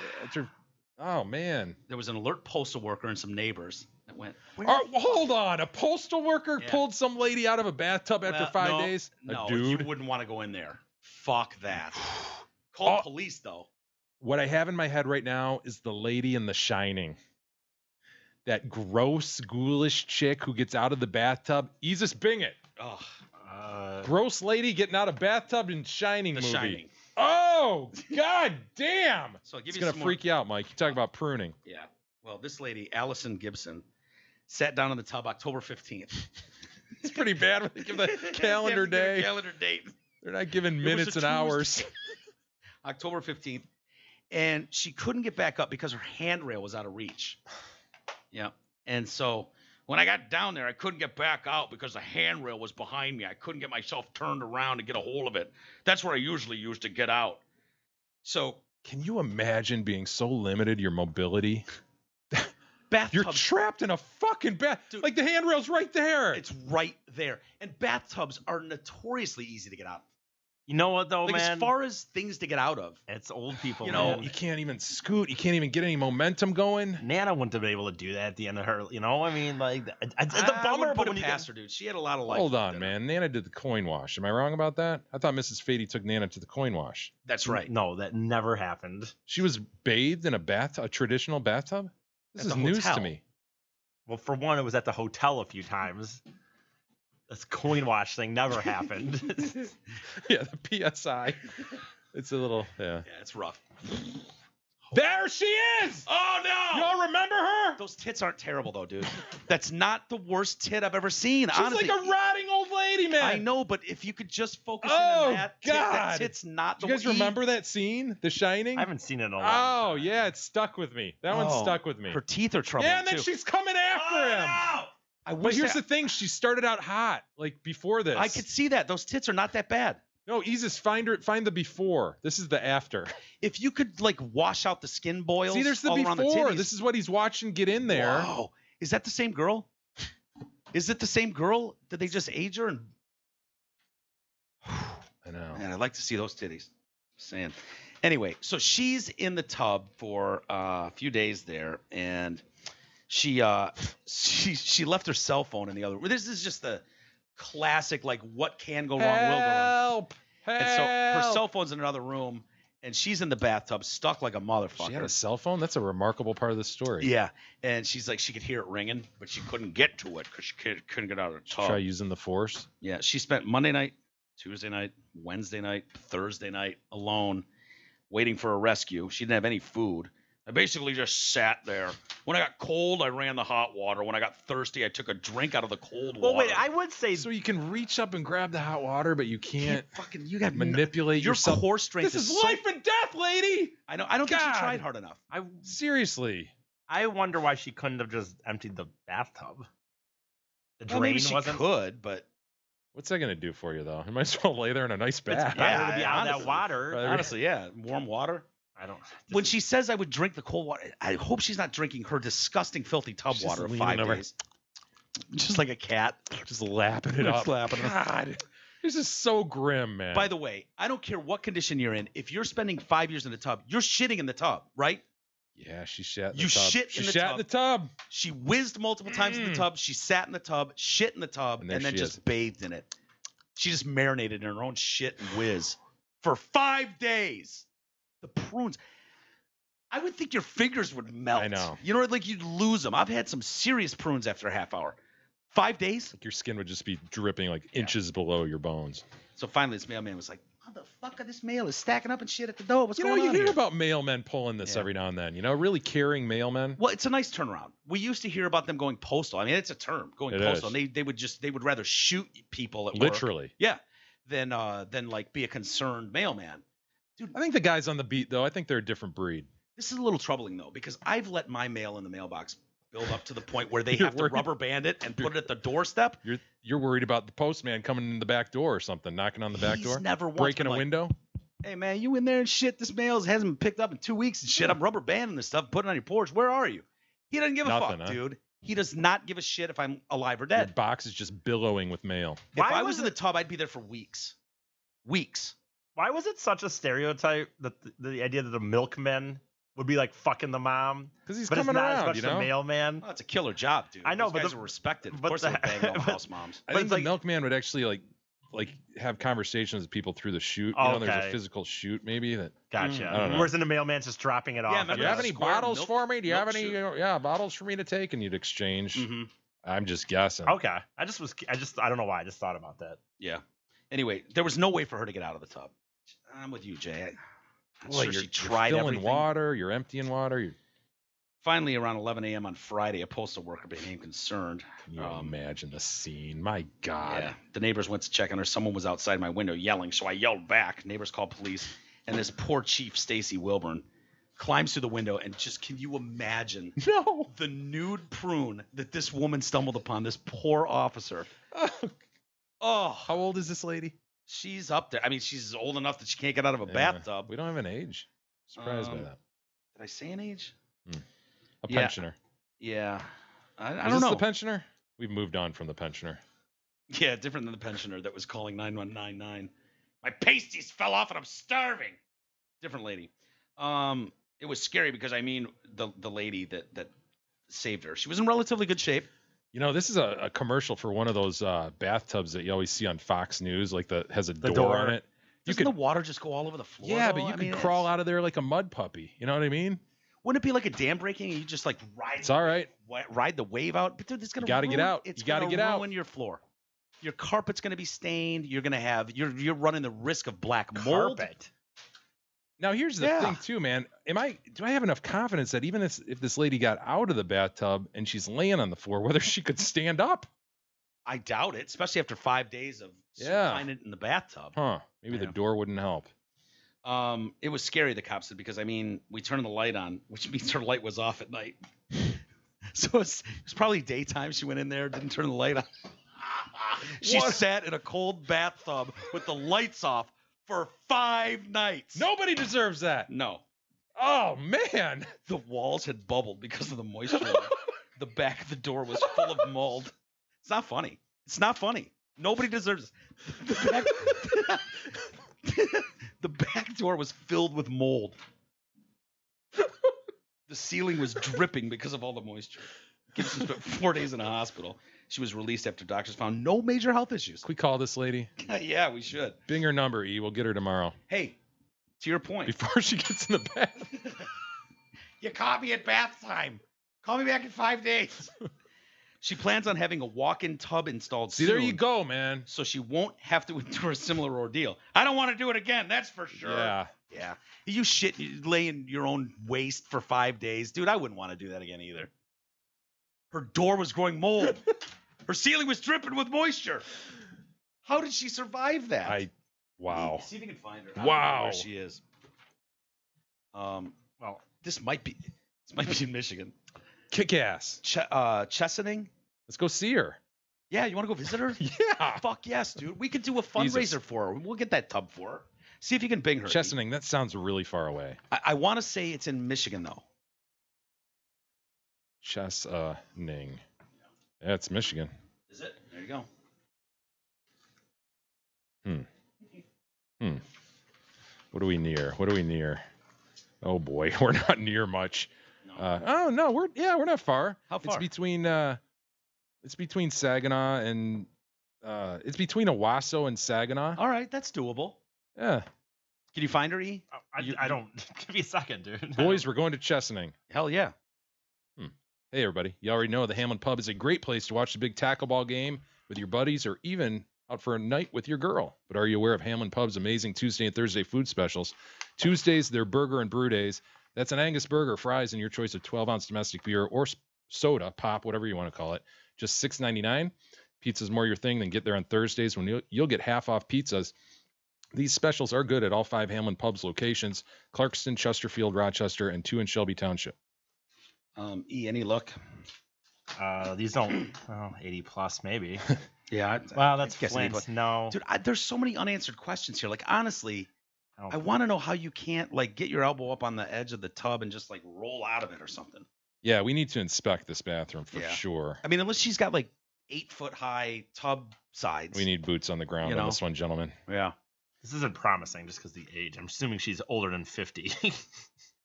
Oh, man. There was an alert postal worker and some neighbors that went... Hold on. A postal worker pulled some lady out of a bathtub after 5 days? No, dude? You wouldn't want to go in there. Fuck that. Call police, though. What I have in my head right now is the lady in The Shining. That gross, ghoulish chick who gets out of the bathtub. Isis Bingett. Oh. Gross lady getting out of bathtub in Shining movie. Shining. Oh, god damn. So it's going to freak you out, Mike. You talk about pruning. Yeah. Well, this lady, Alison Gibson, sat down in the tub October 15th. It's pretty bad when they give the calendar day. Calendar date. They're not giving minutes and hours. October 15th. And she couldn't get back up because her handrail was out of reach. Yeah. And so when I got down there, I couldn't get back out because the handrail was behind me. I couldn't get myself turned around to get a hold of it. That's where I usually use to get out. So can you imagine being so limited your mobility? Bathtub. You're trapped in a fucking bath. Like the handrail's right there. It's right there. And bathtubs are notoriously easy to get out of. You know what, though, man? As far as things to get out of. It's old people, man. You can't even scoot. You can't even get any momentum going. Nana wouldn't have been able to do that at the end of her, you know? I mean, like, it's a bummer. But when you past her, dude. She had a lot of life. Hold on, man. Nana did the coin wash. Am I wrong about that? I thought Mrs. Fady took Nana to the coin wash. That's right. No, that never happened. She was bathed in a traditional bathtub? This is news to me. Well, for one, it was at the hotel a few times. This coin wash thing never happened. Yeah, the PSI. It's a little, Yeah, it's rough. There she is! Oh, no! Y'all remember her? Those tits aren't terrible, though, dude. That's not the worst tit I've ever seen, She's honestly. like a rotting old lady, man. I know, but if you could just focus in on that tit, that tit's not the Do you guys remember that scene, The Shining? I haven't seen it in a long Oh, time. yeah, it stuck with me. That one stuck with me. Her teeth are trouble, Yeah, and then too. she's coming after him. No! But here's the thing. She started out hot, like before this. I could see that. Those tits are not that bad. No, Isis, find the before. This is the after. If you could, like, wash out the skin boils See, there's the all around the before. titties. This is what he's watching get in there. Wow. Is that the same girl? Is it the same girl? Did they just age her? I know. Man, I'd like to see those titties. Just saying. Anyway, so she's in the tub for a few days there, and She left her cell phone in the other room. This is just the classic, like, what can go wrong will go wrong. Help! And so her cell phone's in another room, and she's in the bathtub, stuck like a motherfucker. She had a cell phone? That's a remarkable part of the story. Yeah, and she's like, she could hear it ringing, but she couldn't get to it because she couldn't get out of the tub. Try using the force. Yeah, she spent Monday night, Tuesday night, Wednesday night, Thursday night alone, waiting for a rescue. She didn't have any food. I basically just sat there. When I got cold, I ran the hot water. When I got thirsty, I took a drink out of the cold water. Well, wait, I would say So you can reach up and grab the hot water, but you can't you got manipulate your yourself. core strength. This is life and death, lady. I know. I don't think God. she tried hard enough. Seriously. I wonder why she couldn't have just emptied the bathtub. The drain Well, maybe she wasn't. could, but What's that going to do for you, though? You might as well lay there in a nice bath. It's better to be Yeah, out of that honestly. water. honestly, yeah, warm water. I don't. When she says I would drink the cold water, I hope she's not drinking her disgusting, filthy tub She's water of leaning 5 over. days. Just like a cat. Just lapping it up. Slapping it up. God. This is so grim, man. By the way, I don't care what condition you're in. If you're spending 5 years in the tub, you're shitting in the tub, right? Yeah, she shat in the You tub. shit she in the shat tub. in the tub. She whizzed multiple times in the tub. She sat in the tub, shit in the tub, And there and then she just is. bathed in it. She just marinated in her own shit and whiz for 5 days. The prunes. I would think your fingers would melt. I know. You know, like you'd lose them. I've had some serious prunes after a half hour. 5 days? Like your skin would just be dripping like inches below your bones. So finally, this mailman was like, motherfucker, this mail is stacking up and shit at the door. What's You know, going you on hear here? about mailmen pulling this Yeah. every now and then. You know, really caring mailmen. Well, it's a nice turnaround. We used to hear about them going postal. I mean, it's a term, going It postal. is. And they would rather shoot people at work. Literally. Yeah. Than like be a concerned mailman. I think the guys on the beat, though, I think they're a different breed. This is a little troubling though, because I've let my mail in the mailbox build up to the point where they You're have to worried? rubber band it and put it at the doorstep. You're worried about the postman coming in the back door or something, knocking on the back He's door, never once breaking been a like, window. Hey man, you in there and shit? This mail hasn't been picked up in 2 weeks and shit. I'm rubber banding this stuff, putting it on your porch. Where are you? He doesn't give a Nothing, fuck, huh? dude. He does not give a shit if I'm alive or Your dead. box is just billowing with mail. If Why I was was in the tub, I'd be there for weeks. Weeks. Why was it such a stereotype that the idea that the milkman would be like fucking the mom? Because he's But it's coming not as around, much you the know? mailman. Oh, it's a killer job, dude. I know, Those but guys the- are respected. Of but course the- they bang all the but- house moms. I But think it's the like- milkman would actually like have conversations with people through the chute. You know, there's Okay. a physical chute maybe that. Gotcha. I don't know. Whereas in the mailman's just dropping it off. remember Do you have any square bottles milk- for me? Do you have milk any? chute? Bottles for me to take, and you'd exchange. Mm-hmm. I'm just guessing. Okay. I don't know why. I just thought about that. Yeah. Anyway, there was no way for her to get out of the tub. I'm with you, Jay. I'm Well, sure you're she tried filling everything. water. You're emptying water. You're, Finally, around 11 a.m. on Friday, a postal worker became concerned. can you imagine the scene? My God. Yeah. The neighbors went to check on her. Someone was outside my window yelling, so I yelled back. Neighbors called police, and this poor Chief Stacy Wilburn climbs through the window, and just can you imagine No. the nude prune that this woman stumbled upon? This poor officer. Oh, How old is this lady? she's up there. I mean, she's old enough that she can't get out of a Yeah. bathtub. We don't have an age. Surprised by Um, that. Did I say an age? A yeah. pensioner. Yeah. I Is don't this know. the pensioner? We've moved on from the pensioner. Yeah, different than the pensioner that was calling 9199. My pasties fell off and I'm starving. Different lady. It was scary because I mean the lady that saved her. She was in relatively good shape. You know, this is a commercial for one of those bathtubs that you always see on Fox News, like that has a door door. on it. You Doesn't could, the water just go all over the floor? yeah, though? but you I could mean, crawl it's- out of there like a mud puppy. You know what I mean? Wouldn't it be like a dam breaking and you just like It's all right. ride the wave out? But dude, it's gonna You gotta get ruin- out. It's You gotta gonna get out. ruin your floor. Your carpet's gonna be stained. You're gonna have you're running the risk of black mold. Carpet. Now here's the Yeah. thing too, man. Do I have enough confidence that even if this lady got out of the bathtub and she's laying on the floor, whether she could stand up? I doubt it, especially after 5 days of Yeah. supine it in the bathtub. Huh. Maybe the Yeah. door wouldn't help. It was scary, the cops said, because I mean, we turned the light on, which means her light was off at night. So it was probably daytime. She went in there, didn't turn the light on. She What? sat in a cold bathtub with the lights off for 5 nights. Nobody deserves that. No. Oh man. The walls had bubbled because of the moisture. The back of the door was full of mold. It's not funny. It's not funny. Nobody deserves it. The back door was filled with mold. The ceiling was dripping because of all the moisture. Gibson spent 4 days in a hospital. She was released after doctors found no major health issues. Can we call this lady? Yeah, we should. Bing her number, E. We'll get her tomorrow. Hey, to your point. Before she gets in the bath. You caught me at bath time. Call me back in 5 days. She plans on having a walk-in tub installed soon. See, there you go, man. So she won't have to endure a similar ordeal. I don't want to do it again, that's for sure. Yeah. You lay in your own waste for 5 days. Dude, I wouldn't want to do that again either. Her door was growing mold. Her ceiling was dripping with moisture. How did she survive that? Wow. See if you can find her. I don't know where she is. Well, this might be in Michigan. Kick ass. Chesaning. Let's go see her. Yeah, you want to go visit her? Yeah. Fuck yes, dude. We could do a fundraiser for her. We'll get that tub for her. See if you can bing her. Chesaning, that sounds really far away. I want to say it's in Michigan, though. Chesaning. Yeah, it's Michigan. Is it? There you go. What are we near? Oh boy, we're not near much. No. We're not far. How far? It's between Saginaw and it's between Owasso and Saginaw. All right, that's doable. Yeah. Can you find her, E? I don't. Give me a second, dude. Boys, we're going to Chesaning. Hell yeah. Hey, everybody. You already know the Hamlin Pub is a great place to watch the big tackle ball game with your buddies or even out for a night with your girl. But are you aware of Hamlin Pub's amazing Tuesday and Thursday food specials? Tuesdays, their burger and brew days. That's an Angus burger, fries, and your choice of 12-ounce domestic beer or soda, pop, whatever you want to call it. Just $6.99. Pizza's more your thing. Then get there on Thursdays when you'll get half off pizzas. These specials are good at all 5 Hamlin Pubs locations: Clarkston, Chesterfield, Rochester, and 2 in Shelby Township. E, any luck? These don't. 80 plus maybe. Yeah. Wow, that's Flint. No. Dude, there's so many unanswered questions here. Like, honestly, I want to know how you can't, like, get your elbow up on the edge of the tub and just, like, roll out of it or something. Yeah, we need to inspect this bathroom for sure. I mean, unless she's got, like, 8-foot-high tub sides. We need boots on the ground on this one, gentlemen. Yeah. This isn't promising just because the age. I'm assuming she's older than 50.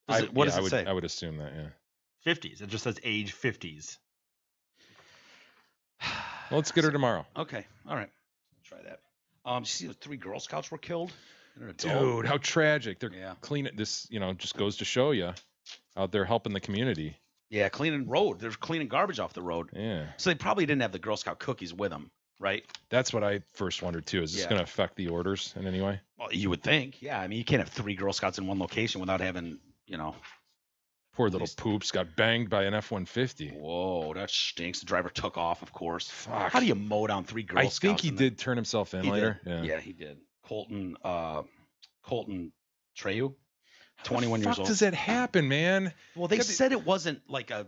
What does it say? I would assume that, yeah. 50s. It just says age 50s. Well, let's get her tomorrow. Okay. All right. Try that. You see the 3 Girl Scouts were killed? Dude, how tragic. They're cleaning this, just goes to show you out there helping the community. Yeah, cleaning road. They're cleaning garbage off the road. Yeah. So they probably didn't have the Girl Scout cookies with them, right? That's what I first wondered too. Is this going to affect the orders in any way? Well, you would think. Yeah. I mean, you can't have 3 Girl Scouts in one location without having, Poor little poops got banged by an F-150. Whoa, that stinks. The driver took off, of course. Fuck. How do you mow down 3 Girl Scouts? I think he did turn himself in later. Did. Yeah, he did. Colton Treyu, 21 years old. How does that happen, man? Well, they said it wasn't like a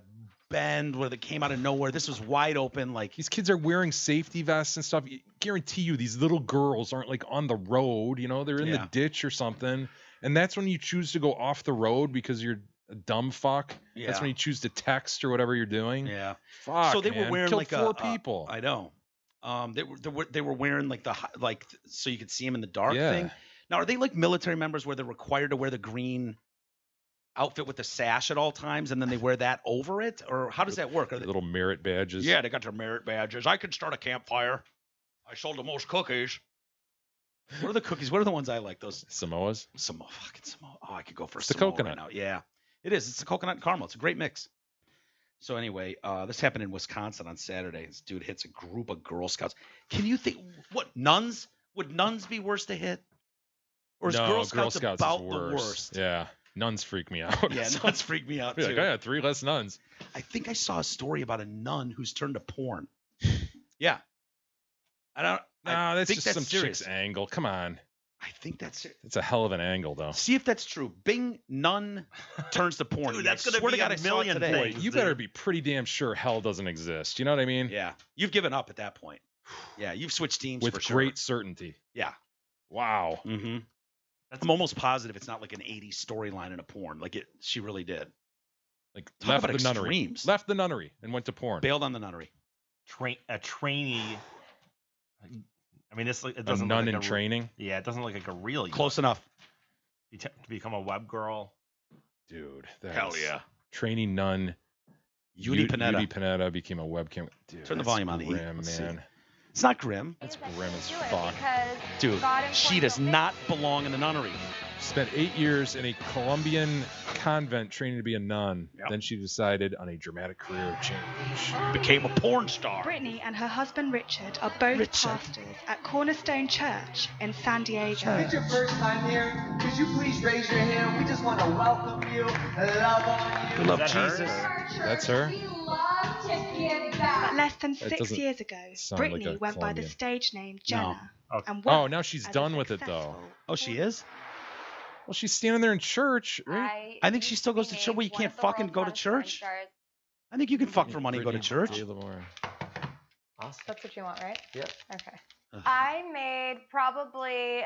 bend where they came out of nowhere. This was wide open. Like, these kids are wearing safety vests and stuff. I guarantee you these little girls aren't like on the road. They're in the ditch or something. And that's when you choose to go off the road because you're a dumb fuck. Yeah. That's when you choose to text or whatever you're doing. Yeah. Fuck. So they were wearing killed like 4 people. I know. They were wearing like so you could see them in the dark thing. Now, are they like military members where they're required to wear the green outfit with the sash at all times, and then they wear that over it, or how does that work? Are they little merit badges? Yeah, they got their merit badges. I can start a campfire. I sold the most cookies. What are the cookies? What are the ones I like? Those Samoas. Fucking Samoa. Oh, I could go for the Samoa coconut. Right now. Yeah, it is. It's the coconut and caramel. It's a great mix. So anyway, this happened in Wisconsin on Saturday. This dude hits a group of Girl Scouts. Can you think what nuns? Would nuns be worse to hit? Or is Girl Scouts about the worst? Yeah. Nuns freak me out. Yeah, nuns freak me out too. Like, I had 3 less nuns. I think I saw a story about a nun who's turned to porn. Yeah. That's just some serious. chick's angle. Come on. I think that's it. It's a hell of an angle, though. See if that's true. Bing, nun turns to porn. Dude, that's going to be a million things. You better be pretty damn sure hell doesn't exist. You know what I mean? Yeah. You've given up at that point. Yeah, you've switched teams with for sure. great certainty. Yeah. Wow. Mm-hmm. I'm almost positive it's not like an 80s storyline in a porn. Like she really did. Like talk left the nunnery. Left the nunnery and went to porn. Bailed on the nunnery. A trainee. I mean, it doesn't. A nun look in training. Yeah, it doesn't look like a real. Close enough. To become a web girl. Dude, hell yeah. Trainee nun Yudi Panetta. Yudi Panetta became a webcam. Dude, Turn the volume on the grim, Let's see. man. It's not grim. That's grim as fuck. Dude, she does not belong in the nunnery. Spent 8 years in a Colombian convent training to be a nun. Yep. Then she decided on a dramatic career change. Became a porn star. Brittany and her husband Richard are both pastors at Cornerstone Church in San Diego. If it's your first time here, could you please raise your hand? We just want to welcome you, love on you. We love Is that Jesus. That's her? But less than That 6 doesn't years ago, sound Brittany like a went by the Colombian. stage name Jenna. No. And Oh, worked now she's as a done with it, though. successful- Oh, she is? Well, she's standing there in church, right? I think she still goes to church. Well, you can't fucking go to church. I think you can fuck for money and go to church. Awesome. That's what you want, right? Yep. Okay. I made probably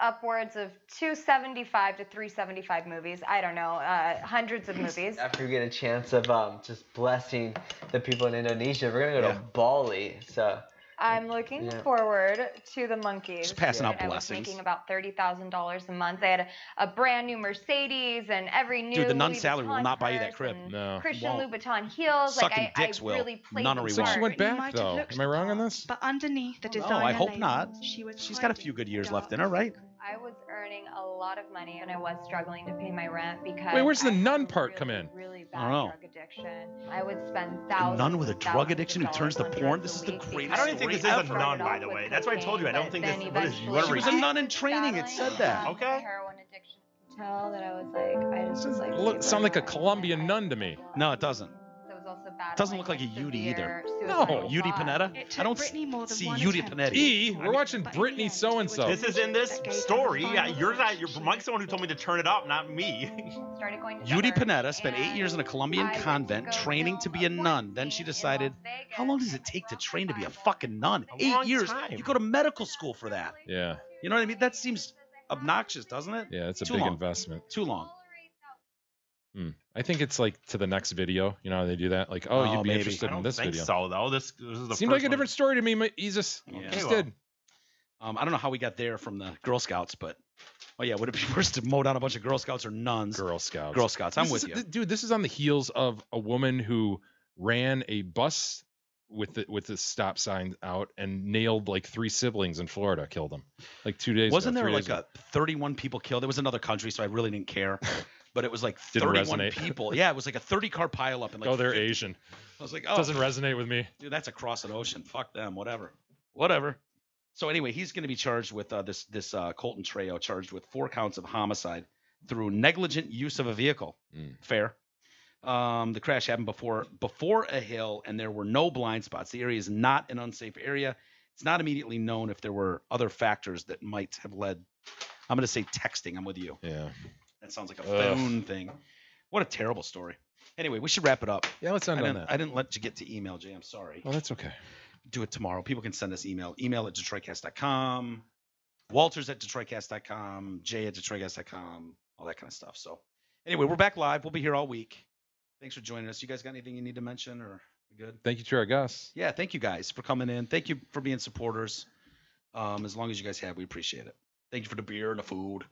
upwards of 275 to 375 movies. I don't know, hundreds of movies. After we get a chance of just blessing the people in Indonesia, we're gonna go to Bali. So I'm looking forward to the monkeys. Just passing out I was blessings. making about $30,000 a month. I had a brand new Mercedes and every new Dude, the nun Louis salary will Vuitton not buy you that purse crib. and No. Christian Won't. Louboutin heels. Sucking like dicks I will. really played Nunnery the So part. she went Brittany back, might have though. looked Am I wrong on the this? part, But underneath the No, designer I hope label, not. she was She's got a few good years left in her, right? I was earning a lot of money and I was struggling to pay my rent because Wait, where's the I had nun a part really, come in? Really I bad don't know. drug addiction. I would spend A thousands. nun with a and drug thousands addiction of who turns to dollars on porn? drugs This is a the week greatest I don't even think this story is a ever. nun, by the way. That's why I told you. I don't think this. What is? What She are was we? a nun in training. It said that. My Okay. heroin addiction. Tell that I was like, I just was like. Look, sound like a super Colombian nun to me. No, it doesn't. So it was also bad. Doesn't look like a Yudi either. No. Yudi Panetta? It I took don't Brittany more than see one Yudi attempt. Panetti. We're watching But in the Brittany end, so-and-so. it was This is in this that gave her the story. Yeah, final you're not. relationship. Mike's the one who told me to turn it up, not me. Started going to Yudi church, Panetta spent 8 years in a and Colombian I went to convent go training to be a film nun. Then one she scene in decided, Las Vegas, how long does and it take to I train to be a lost fucking nun? A 8 long years. time. You go to medical school for that. Yeah. You know what I mean? That seems obnoxious, doesn't it? Yeah, it's a Too big long. investment. Too long. I think it's like to the next video. You know how they do that? Like, oh, Oh, you'd be maybe. interested I don't in this think video. so, though. This is the Seemed first like a different story to me, Jesus. Yeah. Just well. did. I don't know how we got there from the Girl Scouts, but oh yeah, would it be worse to mow down a bunch of Girl Scouts or nuns? Girl Scouts. Girl Scouts. I'm This with is- you. Dude, this is on the heels of a woman who ran a bus with the stop sign out and nailed like 3 siblings in Florida, killed them like 2 days Wasn't ago. there 3 like days ago. 31 people killed? It was another country, so I really didn't care. But it was like Didn't 31 resonate. people. Yeah, it was like a 30-car pileup. And like Oh, they're 50. Asian. I was like, oh, Doesn't resonate with me. dude, that's across an ocean. Fuck them. Whatever. So anyway, he's going to be charged with this Colton Trejo, charged with 4 counts of homicide through negligent use of a vehicle. Fair. The crash happened before a hill, and there were no blind spots. The area is not an unsafe area. It's not immediately known if there were other factors that might have led. I'm going to say texting. I'm with you. Yeah. That sounds like a phone thing. What a terrible story. Anyway, we should wrap it up. Yeah, let's end on that. I didn't let you get to email, Jay. I'm sorry. Oh, that's okay. Do it tomorrow. People can send us email. Email at DetroitCast.com. Walters at DetroitCast.com. Jay at DetroitCast.com. All that kind of stuff. So anyway, we're back live. We'll be here all week. Thanks for joining us. You guys got anything you need to mention, or we good? Thank you to our guests. Yeah, thank you guys for coming in. Thank you for being supporters. As long as you guys have, we appreciate it. Thank you for the beer and the food.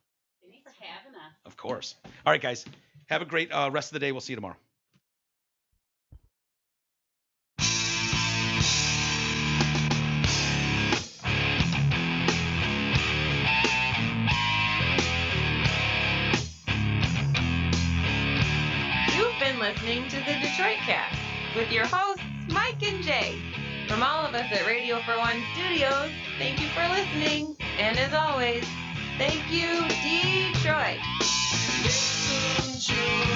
Thanks for having us. Of course. All right, guys. Have a great rest of the day. We'll see you tomorrow. You've been listening to the Detroit Cast with your hosts, Mike and Jay. From all of us at Radio for One Studios, thank you for listening. And as always, thank you, Detroit. Listen to